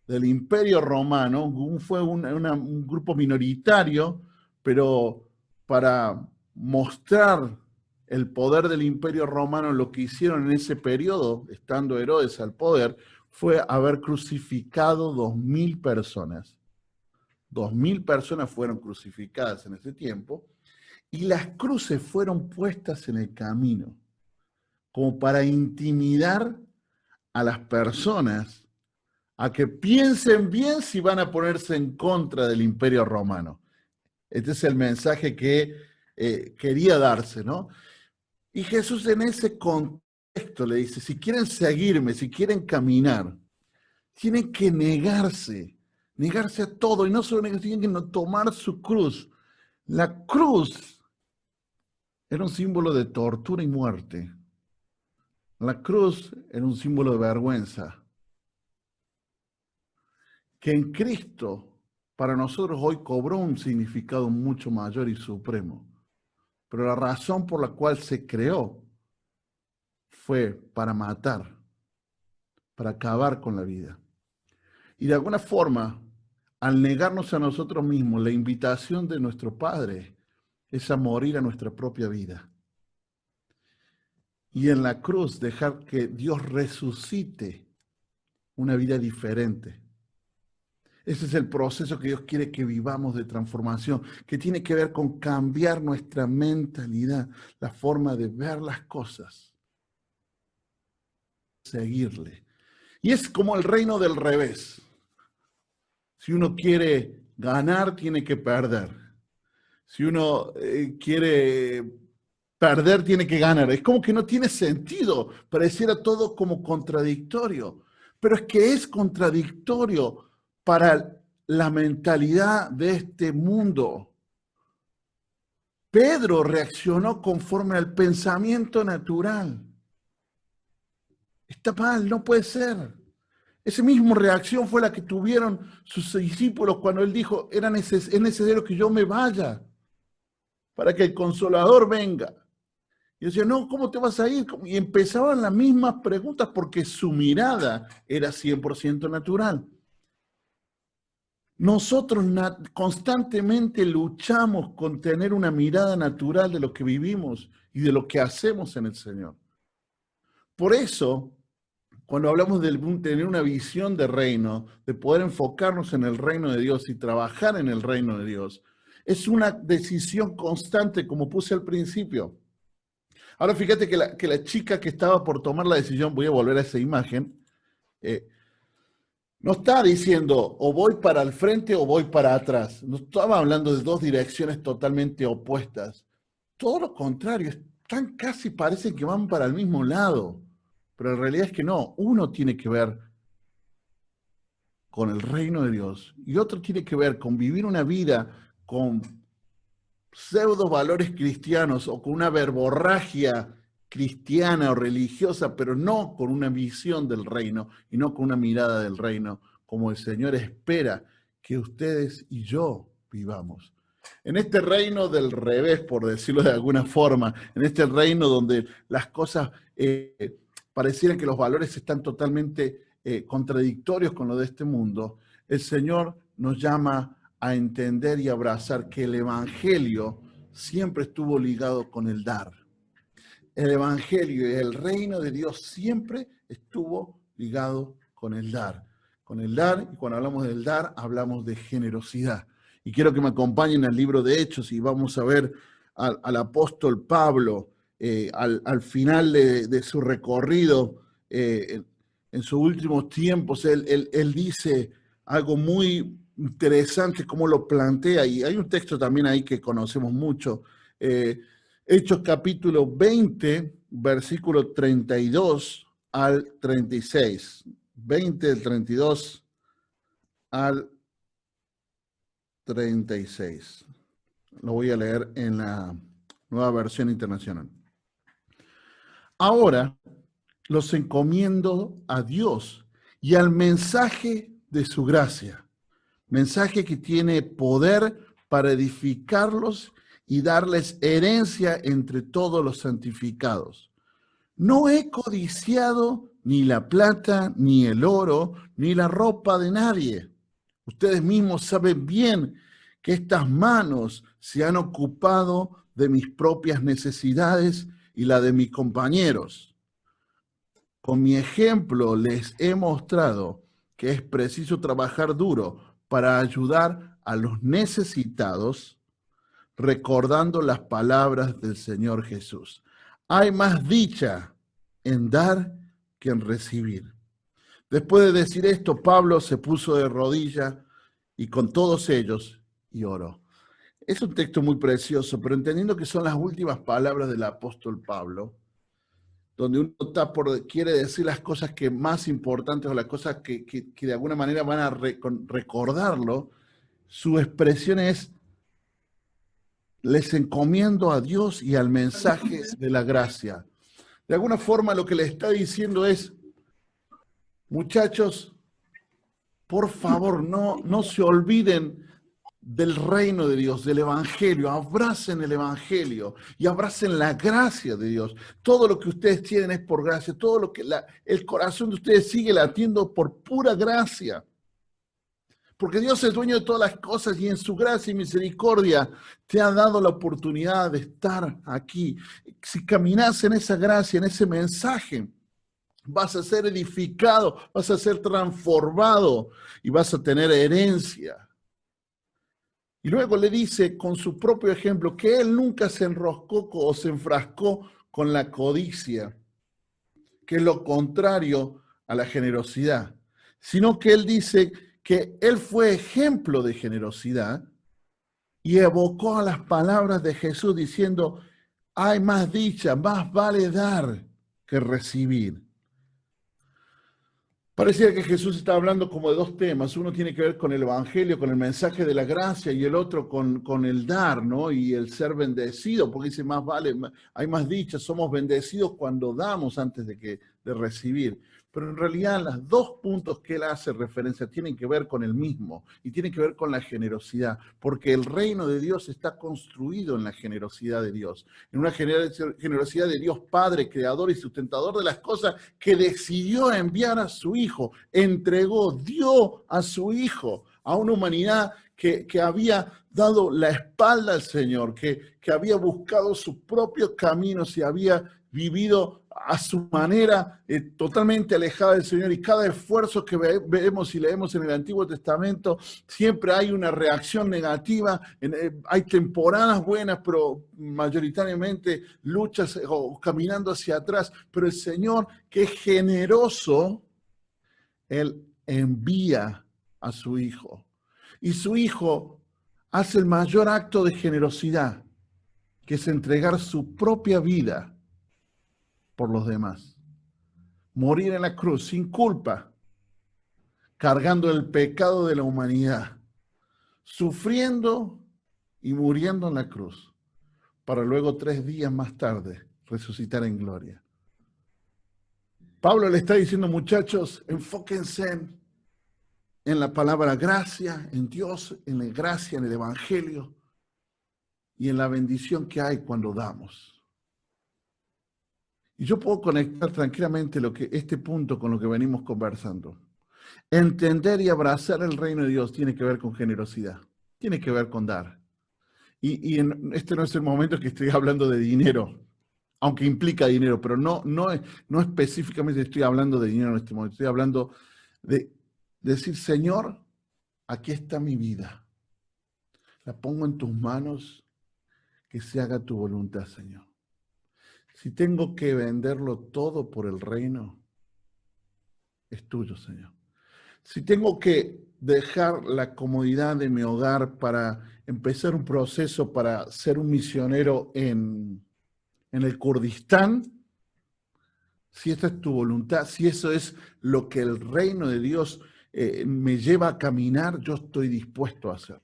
del imperio romano. Fue un grupo minoritario, pero para mostrar el poder del imperio romano, lo que hicieron en ese periodo, estando Herodes al poder, fue haber crucificado 2.000 personas. 2.000 personas fueron crucificadas en ese tiempo y las cruces fueron puestas en el camino como para intimidar a las personas a que piensen bien si van a ponerse en contra del imperio romano. Este es el mensaje que quería darse, ¿no? Y Jesús en ese contexto le dice, si quieren seguirme, si quieren caminar, tienen que negarse a todo, y no solo negarse, tienen que tomar su cruz. La cruz era un símbolo de tortura y muerte. La cruz era un símbolo de vergüenza. Que en Cristo, para nosotros hoy, cobró un significado mucho mayor y supremo. Pero la razón por la cual se creó fue para matar, para acabar con la vida. Y de alguna forma, al negarnos a nosotros mismos, la invitación de nuestro Padre es a morir a nuestra propia vida. Y en la cruz dejar que Dios resucite una vida diferente. Ese es el proceso que Dios quiere que vivamos de transformación, que tiene que ver con cambiar nuestra mentalidad, la forma de ver las cosas, seguirle. Y es como el reino del revés. Si uno quiere ganar, tiene que perder. Si uno quiere perder, tiene que ganar. Es como que no tiene sentido. Pareciera todo como contradictorio. Pero es que es contradictorio para la mentalidad de este mundo. Pedro reaccionó conforme al pensamiento natural. Está mal, no puede ser. Esa misma reacción fue la que tuvieron sus discípulos cuando él dijo, es necesario que yo me vaya para que el Consolador venga. Y decía, no, ¿cómo te vas a ir? Y empezaban las mismas preguntas porque su mirada era 100% natural. Nosotros constantemente luchamos con tener una mirada natural de lo que vivimos y de lo que hacemos en el Señor. Por eso, cuando hablamos de tener una visión de reino, de poder enfocarnos en el reino de Dios y trabajar en el reino de Dios, es una decisión constante, como puse al principio. Ahora fíjate que la chica que estaba por tomar la decisión, voy a volver a esa imagen, no está diciendo o voy para el frente o voy para atrás. No estaba hablando de dos direcciones totalmente opuestas. Todo lo contrario, están casi parecen que van para el mismo lado. Pero en realidad es que no, uno tiene que ver con el reino de Dios y otro tiene que ver con vivir una vida con pseudo valores cristianos o con una verborragia cristiana o religiosa, pero no con una visión del reino y no con una mirada del reino, como el Señor espera que ustedes y yo vivamos. En este reino del revés, por decirlo de alguna forma, en este reino donde las cosas parecieran que los valores están totalmente contradictorios con lo de este mundo, el Señor nos llama a entender y abrazar que el Evangelio siempre estuvo ligado con el dar. El Evangelio y el reino de Dios siempre estuvo ligado con el dar. Con el dar, y cuando hablamos del dar, hablamos de generosidad. Y quiero que me acompañen al libro de Hechos y vamos a ver al apóstol Pablo al final de su recorrido, en sus últimos tiempos. Él dice algo muy interesante, como lo plantea, y hay un texto también ahí que conocemos mucho, Hechos capítulo 20, versículo 32 al 36. 20 del 32 al 36. Lo voy a leer en la Nueva Versión Internacional. Ahora los encomiendo a Dios y al mensaje de su gracia. Mensaje que tiene poder para edificarlos y darles herencia entre todos los santificados. No he codiciado ni la plata, ni el oro, ni la ropa de nadie. Ustedes mismos saben bien que estas manos se han ocupado de mis propias necesidades y la de mis compañeros. Con mi ejemplo les he mostrado que es preciso trabajar duro para ayudar a los necesitados, recordando las palabras del Señor Jesús. Hay más dicha en dar que en recibir. Después de decir esto, Pablo se puso de rodillas y con todos ellos y oró. Es un texto muy precioso, pero entendiendo que son las últimas palabras del apóstol Pablo, donde uno quiere decir las cosas que más importantes o las cosas que de alguna manera van a recordarlo, su expresión es: les encomiendo a Dios y al mensaje de la gracia. De alguna forma lo que le está diciendo es: muchachos, por favor, no se olviden del reino de Dios, del Evangelio. Abracen el Evangelio y abracen la gracia de Dios. Todo lo que ustedes tienen es por gracia. Todo lo que el corazón de ustedes sigue latiendo por pura gracia. Porque Dios es dueño de todas las cosas y en su gracia y misericordia te ha dado la oportunidad de estar aquí. Si caminas en esa gracia, en ese mensaje, vas a ser edificado, vas a ser transformado y vas a tener herencia. Y luego le dice con su propio ejemplo que él nunca se enroscó o se enfrascó con la codicia, que es lo contrario a la generosidad, sino que él dice que él fue ejemplo de generosidad y evocó a las palabras de Jesús diciendo: hay más dicha, más vale dar que recibir. Pareciera que Jesús está hablando como de dos temas. Uno tiene que ver con el Evangelio, con el mensaje de la gracia, y el otro con el dar, ¿no? Y el ser bendecido, porque dice: más vale, hay más dicha, somos bendecidos cuando damos antes de recibir. Pero en realidad los dos puntos que él hace referencia tienen que ver con el mismo y tienen que ver con la generosidad, porque el reino de Dios está construido en la generosidad de Dios, en una generosidad de Dios Padre, creador y sustentador de las cosas, que decidió enviar a su Hijo, entregó, dio a su Hijo a una humanidad que había dado la espalda al Señor, que había buscado sus propios caminos y había vivido a su manera, totalmente alejada del Señor. Y cada esfuerzo que vemos y leemos en el Antiguo Testamento, siempre hay una reacción negativa. Hay temporadas buenas, pero mayoritariamente luchas o caminando hacia atrás. Pero el Señor, que es generoso, Él envía a su Hijo. Y su Hijo hace el mayor acto de generosidad, que es entregar su propia vida por los demás. Morir en la cruz sin culpa, cargando el pecado de la humanidad, sufriendo y muriendo en la cruz, para luego 3 días más tarde resucitar en gloria. Pablo le está diciendo: muchachos, enfóquense en la palabra gracia, en Dios, en la gracia, en el Evangelio y en la bendición que hay cuando damos. Y yo puedo conectar tranquilamente este punto con lo que venimos conversando. Entender y abrazar el reino de Dios tiene que ver con generosidad, tiene que ver con dar. Este no es el momento que estoy hablando de dinero, aunque implica dinero, pero no específicamente estoy hablando de dinero en este momento. Estoy hablando de decir, Señor, aquí está mi vida. La pongo en tus manos, que se haga tu voluntad, Señor. Si tengo que venderlo todo por el reino, es tuyo, Señor. Si tengo que dejar la comodidad de mi hogar para empezar un proceso para ser un misionero en el Kurdistán, si esta es tu voluntad, si eso es lo que el reino de Dios me lleva a caminar, yo estoy dispuesto a hacerlo.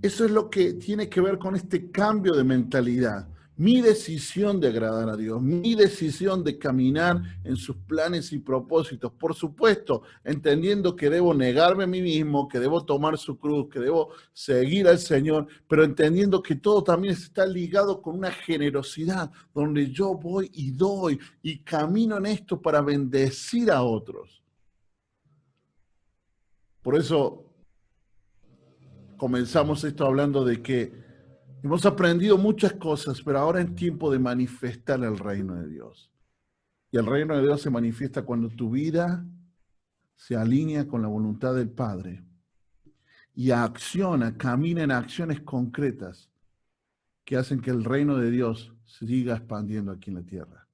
Eso es lo que tiene que ver con este cambio de mentalidad. Mi decisión de agradar a Dios, mi decisión de caminar en sus planes y propósitos. Por supuesto, entendiendo que debo negarme a mí mismo, que debo tomar su cruz, que debo seguir al Señor, pero entendiendo que todo también está ligado con una generosidad, donde yo voy y doy y camino en esto para bendecir a otros. Por eso comenzamos esto hablando de que hemos aprendido muchas cosas, pero ahora es tiempo de manifestar el reino de Dios. Y el reino de Dios se manifiesta cuando tu vida se alinea con la voluntad del Padre y acciona, camina en acciones concretas que hacen que el reino de Dios siga expandiendo aquí en la tierra.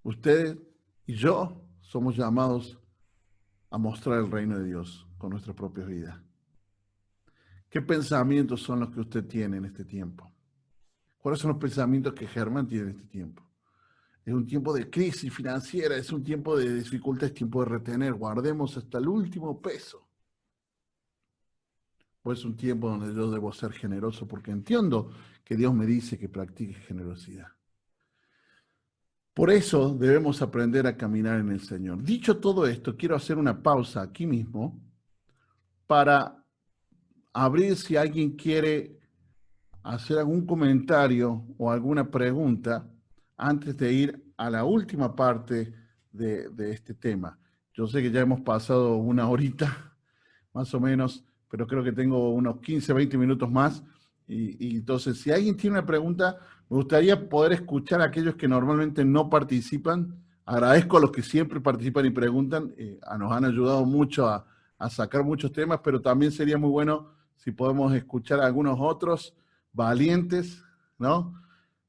Usted y yo somos llamados a mostrar el reino de Dios con nuestras propias vidas. ¿Qué pensamientos son los que usted tiene en este tiempo? ¿Cuáles son los pensamientos que Germán tiene en este tiempo? Es un tiempo de crisis financiera, es un tiempo de dificultad, es tiempo de retener, guardemos hasta el último peso. O es un tiempo donde yo debo ser generoso porque entiendo que Dios me dice que practique generosidad. Por eso debemos aprender a caminar en el Señor. Dicho todo esto, quiero hacer una pausa aquí mismo para abrir si alguien quiere hacer algún comentario o alguna pregunta antes de ir a la última parte de este tema. Yo sé que ya hemos pasado una horita, más o menos, pero creo que tengo unos 15, 20 minutos más. Y entonces, si alguien tiene una pregunta, me gustaría poder escuchar a aquellos que normalmente no participan. Agradezco a los que siempre participan y preguntan. Nos han ayudado mucho a sacar muchos temas, pero también sería muy bueno si podemos escuchar a algunos otros valientes, ¿no?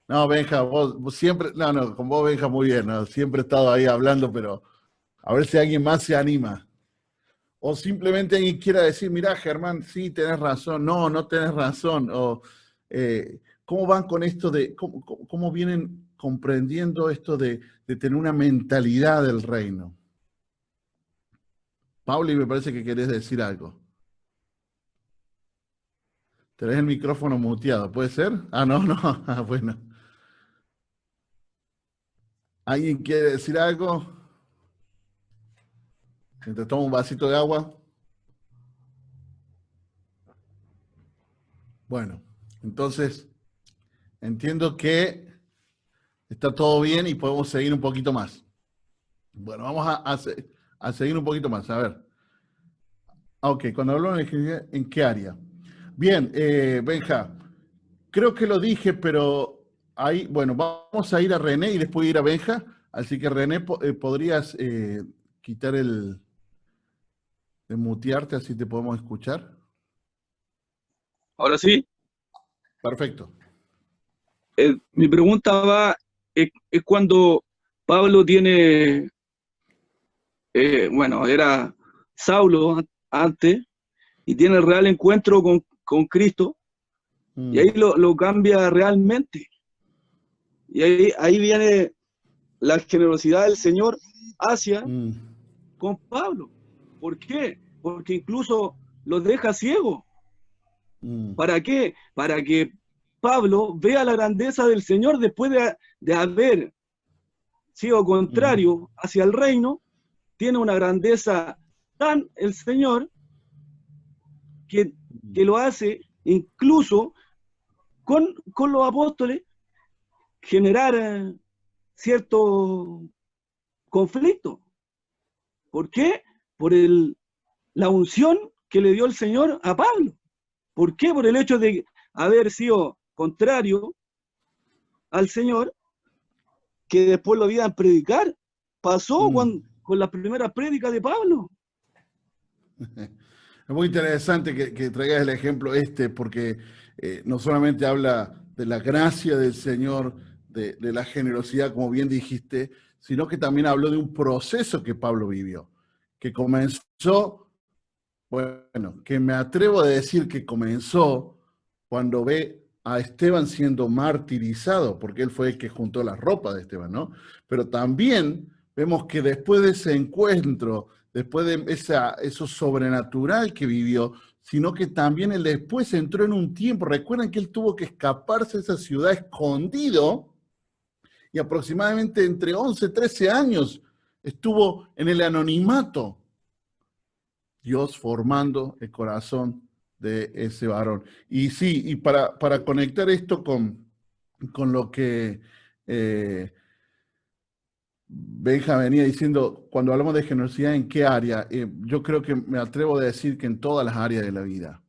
No, Benja, vos siempre, no, con vos, Benja, muy bien, ¿no? Siempre he estado ahí hablando, pero a ver si alguien más se anima. O simplemente alguien quiera decir, mira, Germán, sí, tenés razón, no tenés razón. O cómo van con esto de, cómo vienen comprendiendo esto de tener una mentalidad del reino. Pauli, me parece que querés decir algo. Tenés el micrófono muteado, ¿puede ser? Ah, no, bueno. ¿Alguien quiere decir algo? Mientras tomo un vasito de agua. Bueno, entonces entiendo que está todo bien y podemos seguir un poquito más. Bueno, vamos a seguir un poquito más. A ver. Ok, cuando hablo de ingeniería, ¿en qué área? Bien, Benja, creo que lo dije, pero ahí, bueno, vamos a ir a René y después ir a Benja. Así que René, ¿podrías quitar de mutearte así te podemos escuchar? Ahora sí, Perfecto. mi pregunta va, es cuando Pablo tiene, bueno, era Saulo antes, y tiene el real encuentro con Cristo, y ahí lo cambia realmente. Y ahí viene la generosidad del Señor hacia con Pablo. ¿Por qué? Porque incluso lo deja ciego. ¿Para qué? Para que Pablo vea la grandeza del Señor después de haber sido contrario hacia el reino. Tiene una grandeza tan el Señor que lo hace incluso con los apóstoles generar cierto conflicto. ¿Por qué? Por la unción que le dio el Señor a Pablo. ¿Por qué? Por el hecho de haber sido contrario al Señor, que después lo habían predicar. Pasó con las primeras prédicas de Pablo. Es muy interesante que traigas el ejemplo porque no solamente habla de la gracia del Señor, de la generosidad, como bien dijiste, sino que también habló de un proceso que Pablo vivió, que comenzó, bueno, que me atrevo a decir que comenzó cuando ve a Esteban siendo martirizado, porque él fue el que juntó la ropa de Esteban, ¿no? Pero también vemos que después de ese encuentro, después de eso sobrenatural que vivió, sino que también él después entró en un tiempo, recuerden que él tuvo que escaparse de esa ciudad escondido, y aproximadamente entre 11 y 13 años estuvo en el anonimato, Dios formando el corazón de ese varón. Y sí, y para conectar esto con lo que Benja venía diciendo, cuando hablamos de generosidad, ¿en qué área? Yo creo que me atrevo a decir que en todas las áreas de la vida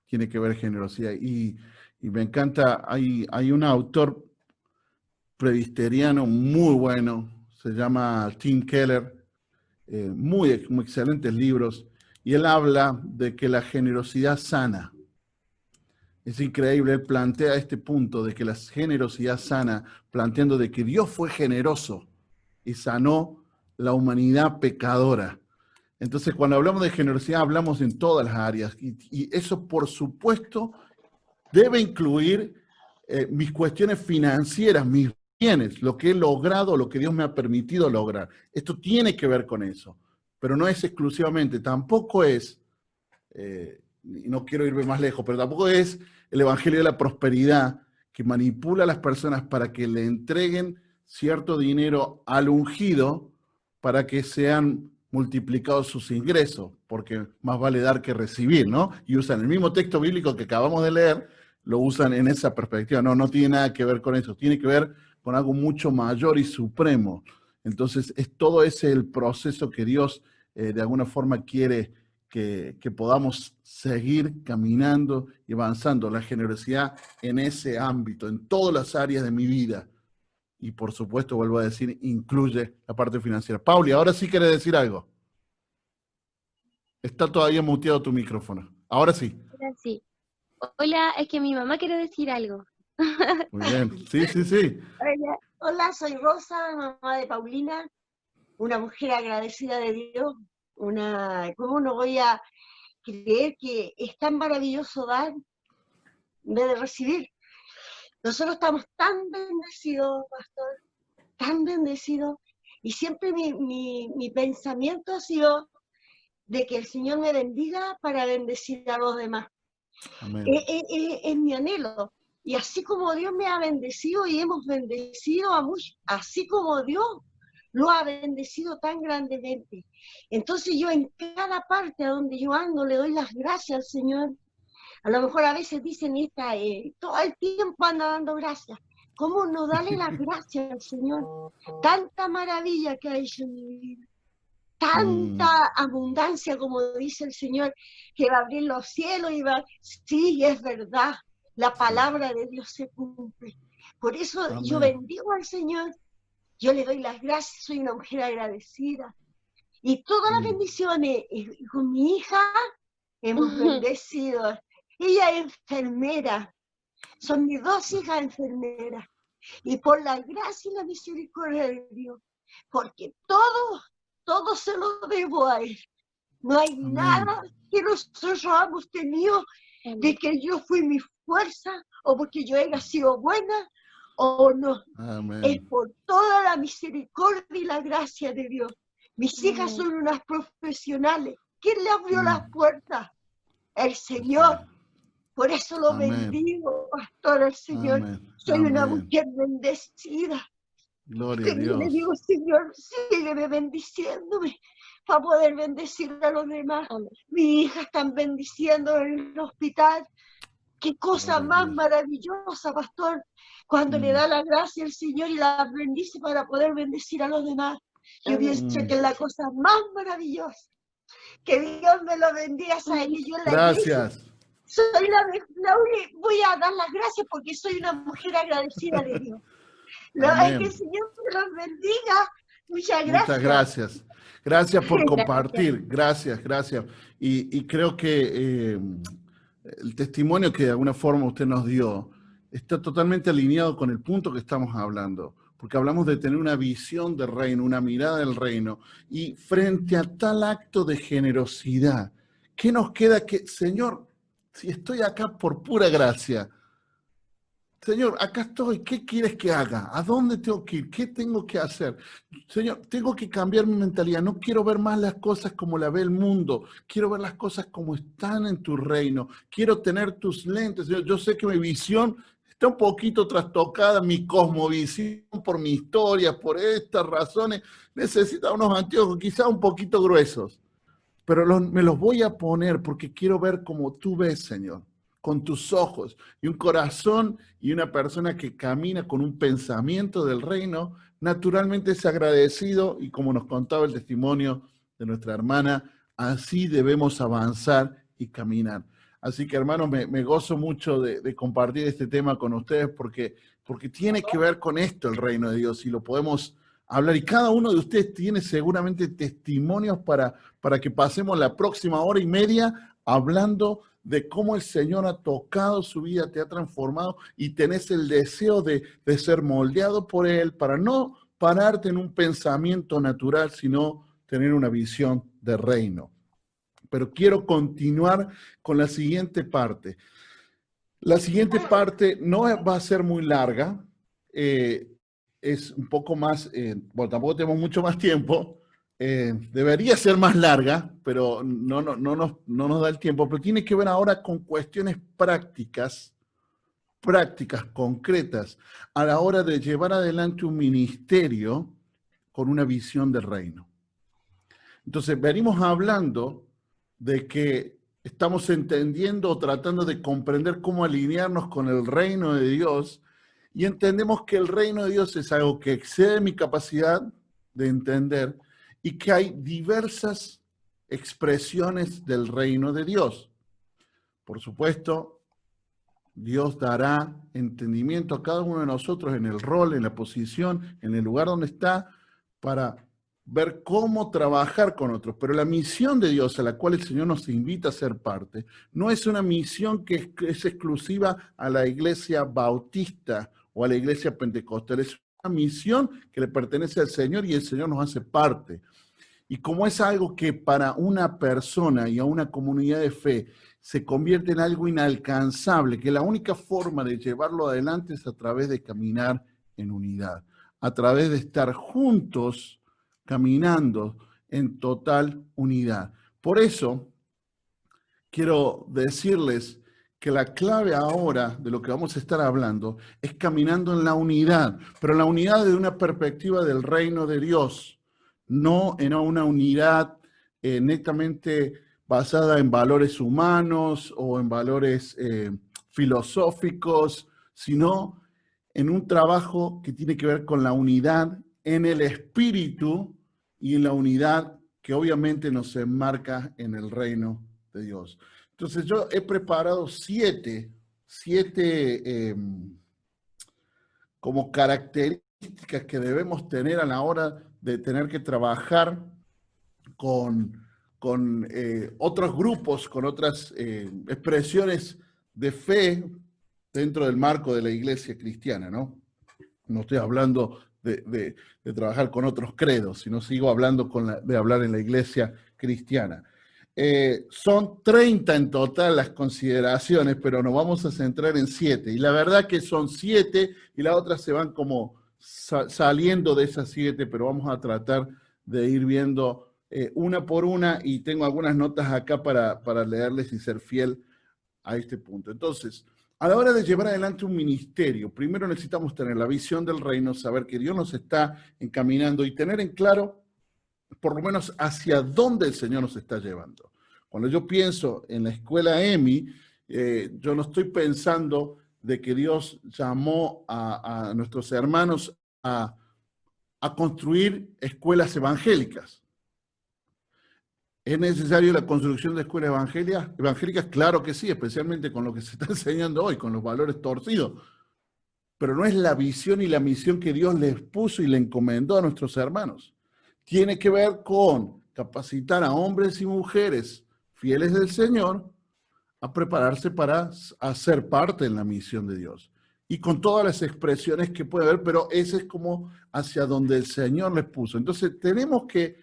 tiene que ver generosidad. Y me encanta, hay un autor presbiteriano muy bueno, se llama Tim Keller, muy excelentes libros, y él habla de que la generosidad sana. Es increíble, él plantea este punto de que la generosidad sana, planteando de que Dios fue generoso y sanó la humanidad pecadora. Entonces, cuando hablamos de generosidad, hablamos en todas las áreas, y eso, por supuesto, debe incluir mis cuestiones financieras, mis bienes, lo que he logrado, lo que Dios me ha permitido lograr. Esto tiene que ver con eso, pero no es exclusivamente, tampoco es, y no quiero irme más lejos, pero tampoco es el evangelio de la prosperidad que manipula a las personas para que le entreguen cierto dinero al ungido para que sean multiplicados sus ingresos, porque más vale dar que recibir, ¿no? Y usan el mismo texto bíblico que acabamos de leer, lo usan en esa perspectiva. No, no tiene nada que ver con eso, tiene que ver con algo mucho mayor y supremo. Entonces, todo ese el proceso que Dios de alguna forma quiere que podamos seguir caminando y avanzando. La generosidad en ese ámbito, en todas las áreas de mi vida. Y por supuesto, vuelvo a decir, incluye la parte financiera. Pauli, ahora sí quieres decir algo. Está todavía muteado tu micrófono. Ahora sí. Ahora sí. Hola, es que mi mamá quiere decir algo. Muy bien. Sí, sí, sí. Hola, soy Rosa, mamá de Paulina, una mujer agradecida de Dios. ¿Cómo no voy a creer que es tan maravilloso dar en vez de recibir? Nosotros estamos tan bendecidos, pastor, tan bendecidos, y siempre mi pensamiento ha sido de que el Señor me bendiga para bendecir a los demás. Amén. Es mi anhelo. Y así como Dios me ha bendecido y hemos bendecido a muchos, así como Dios lo ha bendecido tan grandemente. Entonces yo en cada parte a donde yo ando le doy las gracias al Señor. A lo mejor a veces dicen, todo el tiempo anda dando gracias. ¿Cómo no darle las gracias al Señor? Tanta maravilla que ha hecho en mi vida. Tanta abundancia, como dice el Señor, que va a abrir los cielos y va... Sí, es verdad. La palabra de Dios se cumple. Por eso Amén. Yo bendigo al Señor. Yo le doy las gracias. Soy una mujer agradecida. Y todas las bendiciones. Y con mi hija hemos bendecido. Ella es enfermera. Son mis dos hijas enfermeras. Y por la gracia y la misericordia de Dios. Porque todo se lo debo a Él. No hay Amén. nada que nosotros hemos tenido de que yo fui mi fuerza o porque yo haya sido buena o no. Amén. Es por toda la misericordia y la gracia de Dios. Mis hijas son unas profesionales. ¿Quién le abrió las puertas? El Señor. Por eso lo Amén. bendigo, pastor, al Señor. Amén. Soy una Amén. mujer bendecida. Gloria a Pero yo le Dios. digo, Señor, sígueme bendiciéndome para poder bendecir a los demás. Mis hijas están bendiciendo en el hospital. Qué cosa Gloria a más Dios. maravillosa, pastor, cuando le da la gracia al Señor y la bendice para poder bendecir a los demás. Yo pienso que es la cosa más maravillosa. Que Dios me lo bendiga, sabe que yo en la iglesia Gracias. soy voy a dar las gracias porque soy una mujer agradecida de Dios. Es que Amén. el Señor me los bendiga. Muchas gracias. Muchas gracias. Gracias por Gracias. compartir. Gracias, gracias. Y creo que el testimonio que de alguna forma usted nos dio está totalmente alineado con el punto que estamos hablando, porque hablamos de tener una visión del reino, una mirada del reino, y frente a tal acto de generosidad, ¿qué nos queda? Que, Señor, si estoy acá por pura gracia, Señor, acá estoy, ¿qué quieres que haga? ¿A dónde tengo que ir? ¿Qué tengo que hacer? Señor, tengo que cambiar mi mentalidad. No quiero ver más las cosas como la ve el mundo. Quiero ver las cosas como están en tu reino. Quiero tener tus lentes. Señor, yo sé que mi visión está un poquito trastocada, mi cosmovisión por mi historia, por estas razones. Necesita unos anteojos quizá un poquito gruesos. Pero me los voy a poner porque quiero ver como tú ves, Señor, con tus ojos, y un corazón y una persona que camina con un pensamiento del reino, naturalmente es agradecido, y como nos contaba el testimonio de nuestra hermana, así debemos avanzar y caminar. Así que, hermanos, me gozo mucho de compartir este tema con ustedes porque tiene que ver con esto el reino de Dios, y lo podemos hablar, y cada uno de ustedes tiene seguramente testimonios para que pasemos la próxima hora y media hablando de cómo el Señor ha tocado su vida, te ha transformado, y tenés el deseo de ser moldeado por Él, para no pararte en un pensamiento natural, sino tener una visión de reino. Pero quiero continuar con la siguiente parte. La siguiente parte no va a ser muy larga, es un poco más, bueno, tampoco tenemos mucho más tiempo, debería ser más larga, pero no nos da el tiempo, pero tiene que ver ahora con cuestiones prácticas, concretas, a la hora de llevar adelante un ministerio con una visión del reino. Entonces, venimos hablando de que estamos entendiendo o tratando de comprender cómo alinearnos con el reino de Dios, y entendemos que el reino de Dios es algo que excede mi capacidad de entender, y que hay diversas expresiones del reino de Dios. Por supuesto, Dios dará entendimiento a cada uno de nosotros en el rol, en la posición, en el lugar donde está, para ver cómo trabajar con otros. Pero la misión de Dios a la cual el Señor nos invita a ser parte, no es una misión que es exclusiva a la iglesia bautista o a la iglesia pentecostal. Es una misión que le pertenece al Señor, y el Señor nos hace parte. Y como es algo que para una persona y a una comunidad de fe se convierte en algo inalcanzable, que la única forma de llevarlo adelante es a través de caminar en unidad, a través de estar juntos, caminando en total unidad. Por eso, quiero decirles que la clave ahora de lo que vamos a estar hablando es caminando en la unidad, pero la unidad desde una perspectiva del reino de Dios, no en una unidad netamente basada en valores humanos o en valores filosóficos, sino en un trabajo que tiene que ver con la unidad en el espíritu y en la unidad que obviamente nos enmarca en el reino de Dios. Entonces yo he preparado siete como características que debemos tener a la hora de tener que trabajar con otros grupos, con otras expresiones de fe dentro del marco de la iglesia cristiana, ¿no? No estoy hablando de trabajar con otros credos, sino sigo hablando de hablar en la iglesia cristiana. Son 30 en total las consideraciones, pero nos vamos a centrar en 7. Y la verdad que son 7 y las otras se van como saliendo de esas 7, pero vamos a tratar de ir viendo una por una, y tengo algunas notas acá para leerles y ser fiel a este punto. Entonces, a la hora de llevar adelante un ministerio, primero necesitamos tener la visión del reino, saber que Dios nos está encaminando y tener en claro, por lo menos, hacia dónde el Señor nos está llevando. Cuando yo pienso en la escuela EMI, yo no estoy pensando de que Dios llamó a nuestros hermanos a a construir escuelas evangélicas. ¿Es necesario la construcción de escuelas evangélicas? Claro que sí, especialmente con lo que se está enseñando hoy, con los valores torcidos. Pero no es la visión y la misión que Dios les puso y le encomendó a nuestros hermanos. Tiene que ver con capacitar a hombres y mujeres fieles del Señor a prepararse para hacer parte en la misión de Dios. Y con todas las expresiones que puede haber, pero ese es como hacia donde el Señor les puso. Entonces tenemos que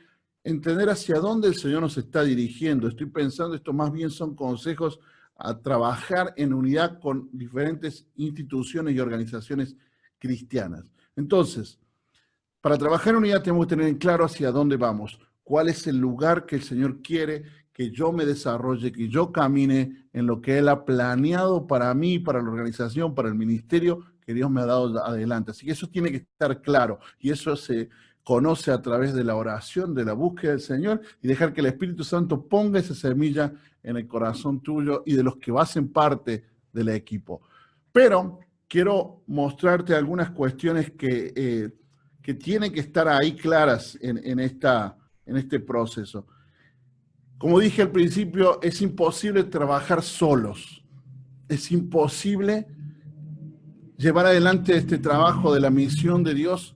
entender hacia dónde el Señor nos está dirigiendo. Estoy pensando, esto más bien son consejos a trabajar en unidad con diferentes instituciones y organizaciones cristianas. Entonces, para trabajar en unidad tenemos que tener en claro hacia dónde vamos, cuál es el lugar que el Señor quiere que yo me desarrolle, que yo camine en lo que Él ha planeado para mí, para la organización, para el ministerio que Dios me ha dado adelante. Así que eso tiene que estar claro y eso se conoce a través de la oración, de la búsqueda del Señor y dejar que el Espíritu Santo ponga esa semilla en el corazón tuyo y de los que hacen parte del equipo. Pero quiero mostrarte algunas cuestiones que tienen que estar ahí claras en este proceso. Como dije al principio, es imposible trabajar solos. Es imposible llevar adelante este trabajo de la misión de Dios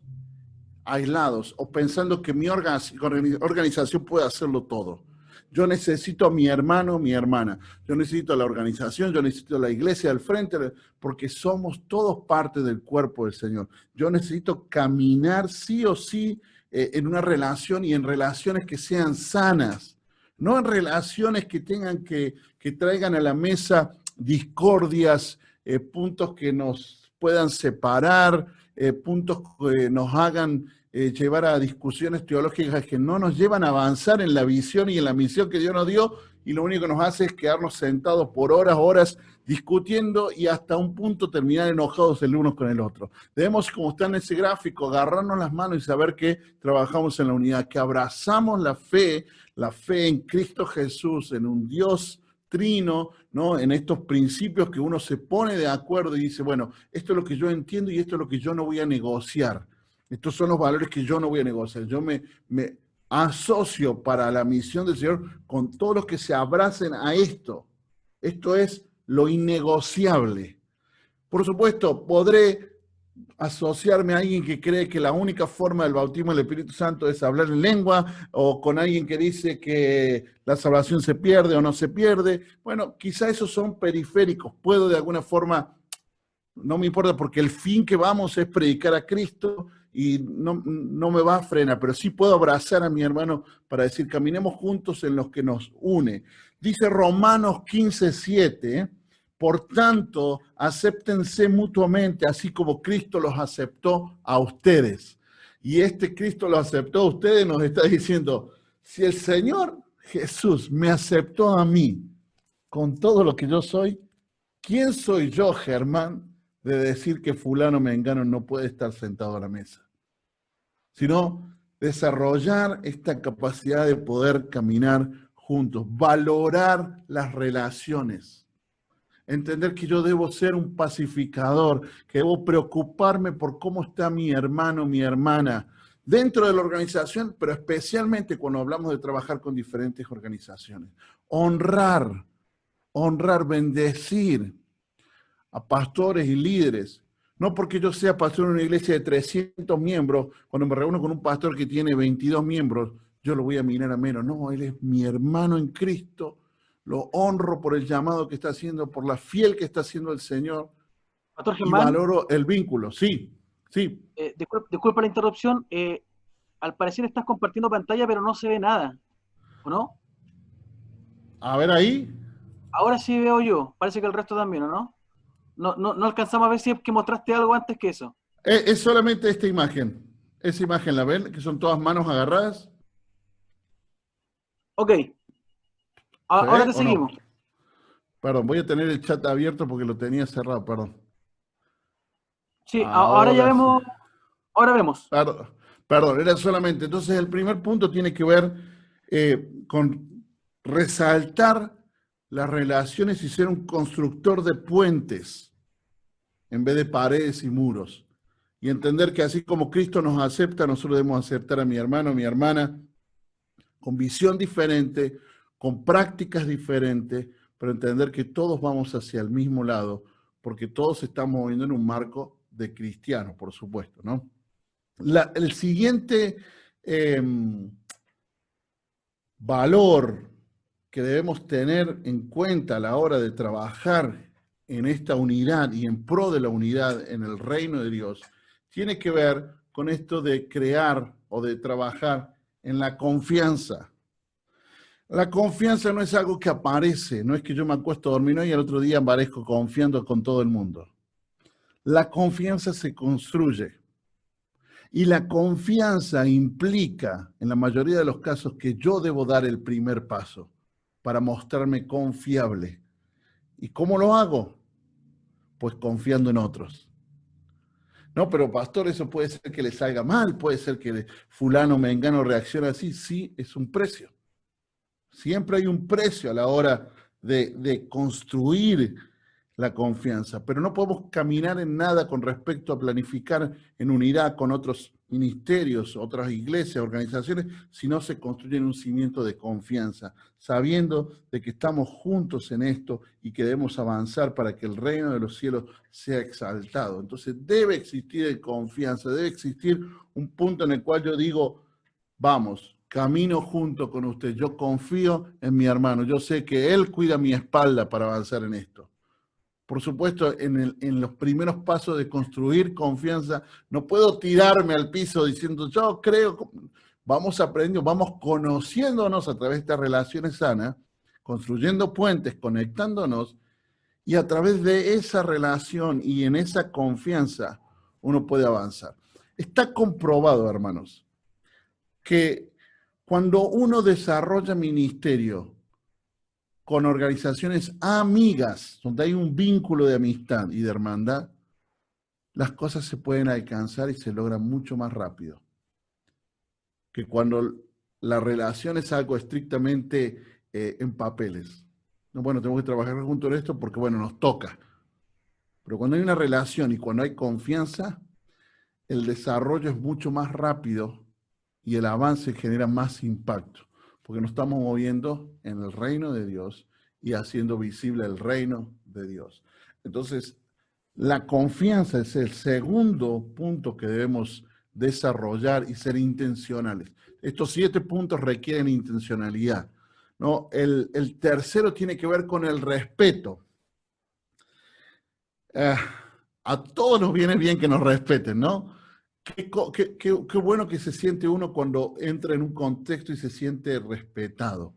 aislados o pensando que mi organización puede hacerlo todo. Yo necesito a mi hermano, mi hermana. Yo necesito a la organización, yo necesito a la iglesia al frente, porque somos todos parte del cuerpo del Señor. Yo necesito caminar sí o sí en una relación y en relaciones que sean sanas. No en relaciones que tengan que traigan a la mesa discordias, puntos que nos puedan separar, puntos que nos hagan llevar a discusiones teológicas que no nos llevan a avanzar en la visión y en la misión que Dios nos dio, y lo único que nos hace es quedarnos sentados por horas discutiendo y hasta un punto terminar enojados el uno con el otro. Debemos, como está en ese gráfico, agarrarnos las manos y saber que trabajamos en la unidad, que abrazamos la fe en Cristo Jesús, en un Dios trino, ¿no? En estos principios que uno se pone de acuerdo y dice, bueno, esto es lo que yo entiendo y esto es lo que yo no voy a negociar. Estos son los valores que yo no voy a negociar. Yo me asocio para la misión del Señor con todos los que se abracen a esto. Esto es lo innegociable. Por supuesto, podré asociarme a alguien que cree que la única forma del bautismo del Espíritu Santo es hablar en lengua, o con alguien que dice que la salvación se pierde o no se pierde. Bueno, quizá esos son periféricos. Puedo de alguna forma, no me importa porque el fin que vamos es predicar a Cristo y no me va a frenar, pero sí puedo abrazar a mi hermano para decir, caminemos juntos en los que nos une. Dice Romanos 15:7, por tanto, acéptense mutuamente, así como Cristo los aceptó a ustedes. Y este Cristo los aceptó a ustedes, nos está diciendo, si el Señor Jesús me aceptó a mí con todo lo que yo soy, ¿quién soy yo, Germán, de decir que fulano mengano no puede estar sentado a la mesa? Sino desarrollar esta capacidad de poder caminar juntos, valorar las relaciones, entender que yo debo ser un pacificador, que debo preocuparme por cómo está mi hermano, mi hermana, dentro de la organización, pero especialmente cuando hablamos de trabajar con diferentes organizaciones. Honrar, bendecir a pastores y líderes. No porque yo sea pastor en una iglesia de 300 miembros, cuando me reúno con un pastor que tiene 22 miembros, yo lo voy a mirar a menos. No, él es mi hermano en Cristo. Lo honro por el llamado que está haciendo, por la fiel que está haciendo el Señor. Pastor Y Germán, valoro el vínculo. Sí. disculpa la interrupción. Al parecer estás compartiendo pantalla, pero no se ve nada, ¿o no? A ver ahí. Ahora sí veo yo. Parece que el resto también, ¿o no? No alcanzamos a ver si es que mostraste algo antes que eso. Es solamente esta imagen. Esa imagen, ¿la ven? Que son todas manos agarradas. Ok. Ahora te seguimos. No? Perdón, voy a tener el chat abierto porque lo tenía cerrado, perdón. Sí, ahora ya vemos. Sí. Ahora vemos. Perdón, era solamente. Entonces, el primer punto tiene que ver con resaltar las relaciones y ser un constructor de puentes en vez de paredes y muros. y entender que así como Cristo nos acepta, nosotros debemos aceptar a mi hermano, a mi hermana, con visión diferente, con prácticas diferentes, pero entender que todos vamos hacia el mismo lado, porque todos estamos moviendo en un marco de cristianos, por supuesto, ¿no? El siguiente valor que debemos tener en cuenta a la hora de trabajar en esta unidad y en pro de la unidad en el reino de Dios, tiene que ver con esto de crear o de trabajar en la confianza. La confianza no es algo que aparece, no es que yo me acuesto a dormir hoy y al otro día aparezco confiando con todo el mundo. La confianza se construye. Y la confianza implica, en la mayoría de los casos, que yo debo dar el primer paso para mostrarme confiable. ¿Y cómo lo hago? Pues confiando en otros. No, pero pastor, eso puede ser que le salga mal, puede ser que fulano, mengano reaccione así. Sí, es un precio. Siempre hay un precio a la hora de construir la confianza, pero no podemos caminar en nada con respecto a planificar en unidad con otros ministerios, otras iglesias, organizaciones, si no se construye un cimiento de confianza, sabiendo de que estamos juntos en esto y que debemos avanzar para que el reino de los cielos sea exaltado. Entonces debe existir confianza, debe existir un punto en el cual yo digo, vamos, camino junto con usted, yo confío en mi hermano, yo sé que él cuida mi espalda para avanzar en esto. Por supuesto, en los primeros pasos de construir confianza, no puedo tirarme al piso diciendo, yo creo, vamos aprendiendo, vamos conociéndonos a través de estas relaciones sanas, construyendo puentes, conectándonos, y a través de esa relación y en esa confianza uno puede avanzar. Está comprobado, hermanos, que cuando uno desarrolla ministerio con organizaciones amigas, donde hay un vínculo de amistad y de hermandad, las cosas se pueden alcanzar y se logran mucho más rápido. Que cuando la relación es algo estrictamente en papeles. No, bueno, tenemos que trabajar juntos en esto porque, bueno, nos toca. Pero cuando hay una relación y cuando hay confianza, el desarrollo es mucho más rápido y el avance genera más impacto. Porque nos estamos moviendo en el reino de Dios y haciendo visible el reino de Dios. Entonces, la confianza es el segundo punto que debemos desarrollar y ser intencionales. Estos 7 puntos requieren intencionalidad, ¿no? El tercero tiene que ver con el respeto. A todos nos viene bien que nos respeten, ¿no? Qué bueno que se siente uno cuando entra en un contexto y se siente respetado.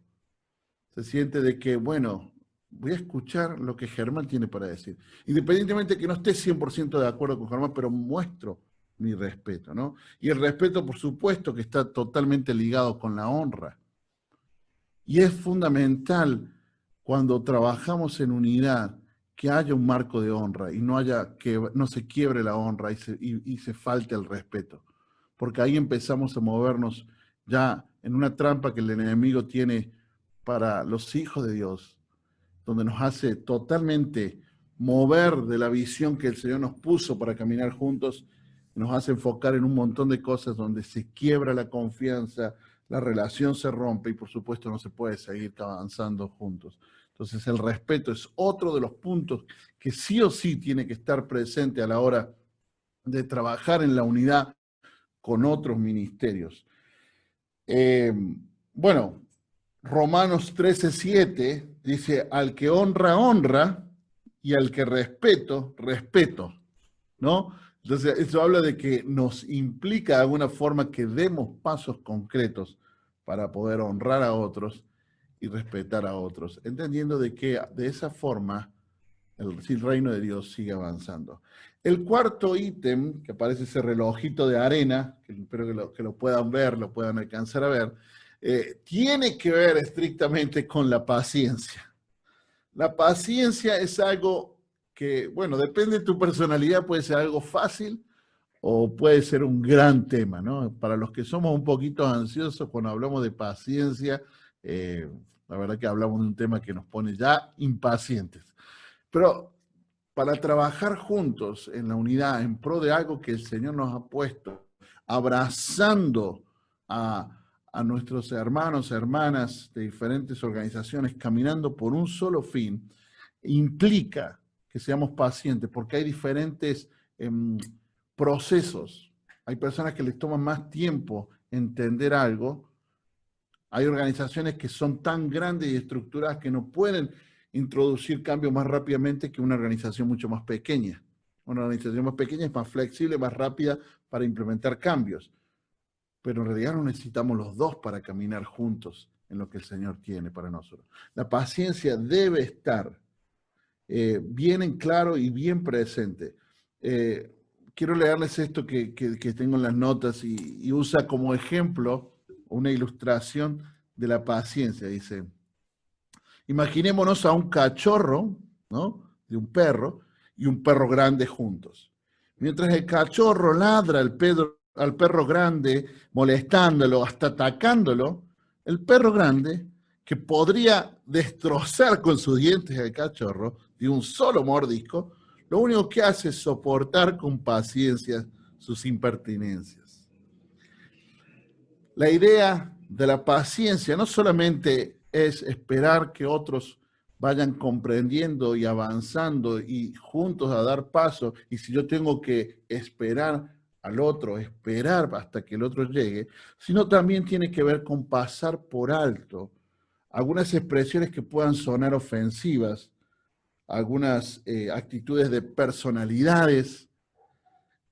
Se siente de que, bueno, voy a escuchar lo que Germán tiene para decir. Independientemente de que no esté 100% de acuerdo con Germán, pero muestro mi respeto, ¿no? Y el respeto, por supuesto, que está totalmente ligado con la honra. Y es fundamental cuando trabajamos en unidad que haya un marco de honra y no se quiebre la honra y se falte el respeto. Porque ahí empezamos a movernos ya en una trampa que el enemigo tiene para los hijos de Dios, donde nos hace totalmente mover de la visión que el Señor nos puso para caminar juntos, nos hace enfocar en un montón de cosas donde se quiebra la confianza, la relación se rompe y por supuesto no se puede seguir avanzando juntos. Entonces el respeto es otro de los puntos que sí o sí tiene que estar presente a la hora de trabajar en la unidad con otros ministerios. Bueno, Romanos 13:7 dice, al que honra, honra, y al que respeto, respeto, ¿no? Entonces eso habla de que nos implica de alguna forma que demos pasos concretos para poder honrar a otros y respetar a otros, entendiendo de que de esa forma el reino de Dios sigue avanzando. El cuarto ítem, que aparece ese relojito de arena, que espero que lo puedan ver, lo puedan alcanzar a ver, tiene que ver estrictamente con la paciencia. La paciencia es algo que, bueno, depende de tu personalidad, puede ser algo fácil o puede ser un gran tema, ¿no? Para los que somos un poquito ansiosos cuando hablamos de paciencia, la verdad que hablamos de un tema que nos pone ya impacientes. Pero para trabajar juntos en la unidad, en pro de algo que el Señor nos ha puesto, abrazando a nuestros hermanos, hermanas de diferentes organizaciones, caminando por un solo fin, implica que seamos pacientes, porque hay diferentes procesos. Hay personas que les toman más tiempo entender algo. Hay organizaciones que son tan grandes y estructuradas que no pueden introducir cambios más rápidamente que una organización mucho más pequeña. Una organización más pequeña es más flexible, más rápida para implementar cambios. Pero en realidad no necesitamos los dos para caminar juntos en lo que el Señor tiene para nosotros. La paciencia debe estar bien en claro y bien presente. Quiero leerles esto que tengo en las notas y usa como ejemplo una ilustración de la paciencia. Dice, imaginémonos a un cachorro, ¿no?, de un perro y un perro grande juntos. Mientras el cachorro ladra al perro grande, molestándolo, hasta atacándolo, el perro grande, que podría destrozar con sus dientes al cachorro de un solo mordisco, lo único que hace es soportar con paciencia sus impertinencias. La idea de la paciencia no solamente es esperar que otros vayan comprendiendo y avanzando y juntos a dar paso, y si yo tengo que esperar al otro, esperar hasta que el otro llegue, sino también tiene que ver con pasar por alto algunas expresiones que puedan sonar ofensivas, algunas actitudes de personalidades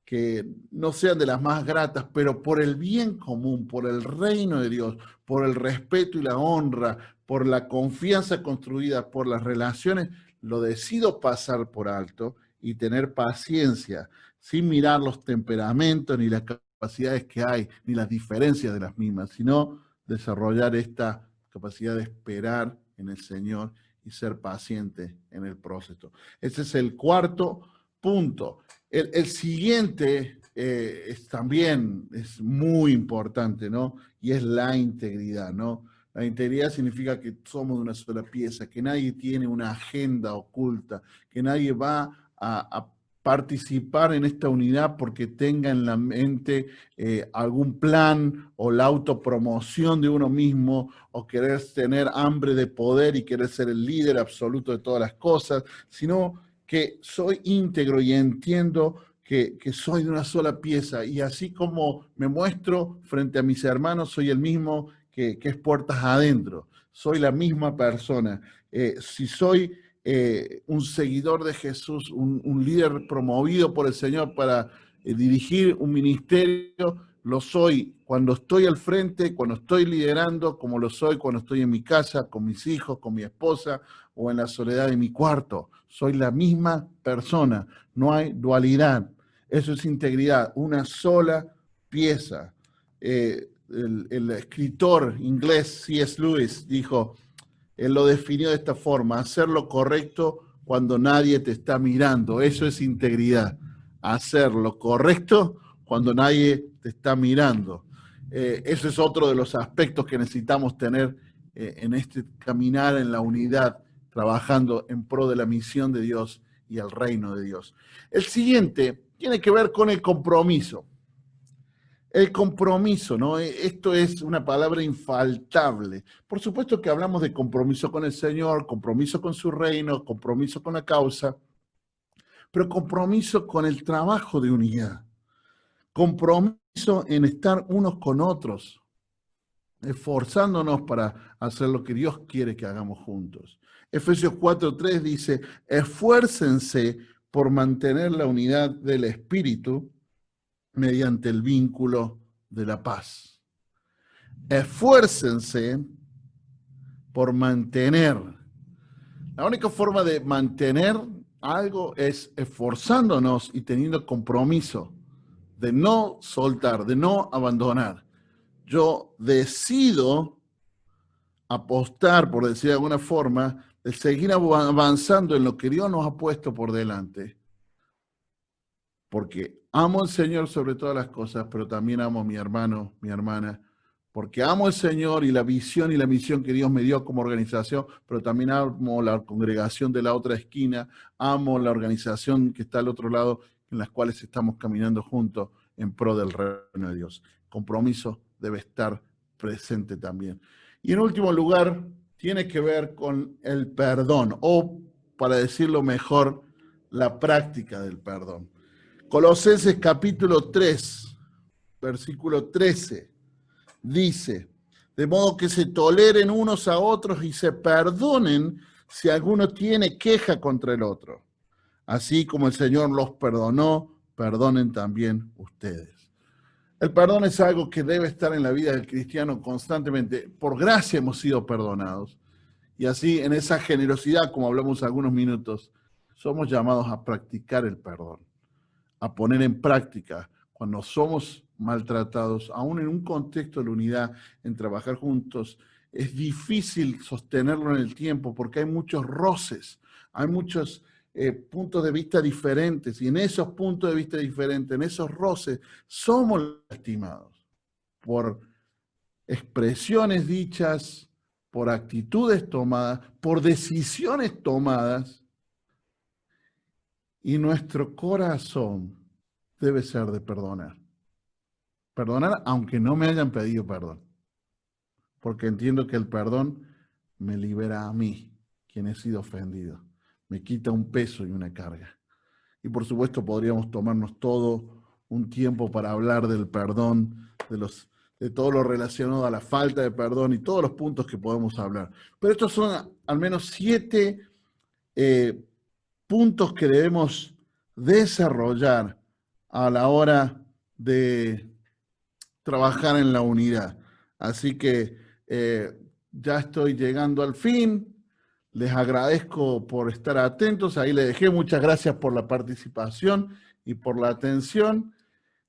que no sean de las más gratas, pero por el bien común, por el reino de Dios, por el respeto y la honra, por la confianza construida, por las relaciones, lo decido pasar por alto y tener paciencia, sin mirar los temperamentos, ni las capacidades que hay, ni las diferencias de las mismas, sino desarrollar esta capacidad de esperar en el Señor y ser paciente en el proceso. Ese es el cuarto punto. El siguiente también es muy importante, ¿no? Y es la integridad, ¿no? La integridad significa que somos de una sola pieza, que nadie tiene una agenda oculta, que nadie va a participar en esta unidad porque tenga en la mente algún plan o la autopromoción de uno mismo o querer tener hambre de poder y querer ser el líder absoluto de todas las cosas, sino que soy íntegro y entiendo que soy de una sola pieza, y así como me muestro frente a mis hermanos, soy el mismo que es puertas adentro, soy la misma persona. Si soy un seguidor de Jesús, un líder promovido por el Señor para dirigir un ministerio, lo soy cuando estoy al frente, cuando estoy liderando, como lo soy cuando estoy en mi casa, con mis hijos, con mi esposa o en la soledad de mi cuarto. Soy la misma persona, no hay dualidad. Eso es integridad, una sola pieza. El escritor inglés C.S. Lewis dijo, él lo definió de esta forma: hacer lo correcto cuando nadie te está mirando. Eso es integridad. Hacer lo correcto cuando nadie te está mirando. Eso es otro de los aspectos que necesitamos tener en este caminar en la unidad, trabajando en pro de la misión de Dios y el reino de Dios. El siguiente tiene que ver con el compromiso. El compromiso, ¿no? Esto es una palabra infaltable. Por supuesto que hablamos de compromiso con el Señor, compromiso con su reino, compromiso con la causa, pero compromiso con el trabajo de unidad. Compromiso en estar unos con otros, esforzándonos para hacer lo que Dios quiere que hagamos juntos. Efesios 4:3 dice, esfuércense por mantener la unidad del Espíritu mediante el vínculo de la paz. Esfuércense por mantener. La única forma de mantener algo es esforzándonos y teniendo compromiso de no soltar, de no abandonar. Yo decido apostar, por decir de alguna forma, de seguir avanzando en lo que Dios nos ha puesto por delante. Porque amo al Señor sobre todas las cosas, pero también amo a mi hermano, mi hermana, porque amo al Señor y la visión y la misión que Dios me dio como organización, pero también amo la congregación de la otra esquina, amo la organización que está al otro lado, en las cuales estamos caminando juntos en pro del reino de Dios. Compromiso debe estar presente también. Y en último lugar, tiene que ver con el perdón, o para decirlo mejor, la práctica del perdón. Colosenses capítulo 3, versículo 13, dice, de modo que se toleren unos a otros y se perdonen si alguno tiene queja contra el otro. Así como el Señor los perdonó, perdonen también ustedes. El perdón es algo que debe estar en la vida del cristiano constantemente. Por gracia hemos sido perdonados. Y así, en esa generosidad, como hablamos algunos minutos, somos llamados a practicar el perdón, a poner en práctica cuando somos maltratados, aún en un contexto de la unidad, en trabajar juntos. Es difícil sostenerlo en el tiempo porque hay muchos roces, hay muchos puntos de vista diferentes, y en esos puntos de vista diferentes, en esos roces, somos lastimados por expresiones dichas, por actitudes tomadas, por decisiones tomadas, y nuestro corazón debe ser de perdonar. Perdonar aunque no me hayan pedido perdón, porque entiendo que el perdón me libera a mí, quien he sido ofendido. Me quita un peso y una carga. Y por supuesto podríamos tomarnos todo un tiempo para hablar del perdón, de todo lo relacionado a la falta de perdón y todos los puntos que podemos hablar. Pero estos son al menos 7 puntos que debemos desarrollar a la hora de trabajar en la unidad. Así que ya estoy llegando al fin. Les agradezco por estar atentos. Ahí les dejé. Muchas gracias por la participación y por la atención.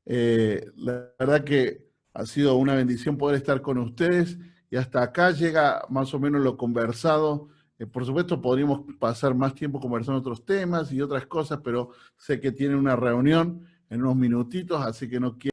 La verdad que ha sido una bendición poder estar con ustedes. Y hasta acá llega más o menos lo conversado. Por supuesto, podríamos pasar más tiempo conversando otros temas y otras cosas, pero sé que tienen una reunión en unos minutitos, así que no quiero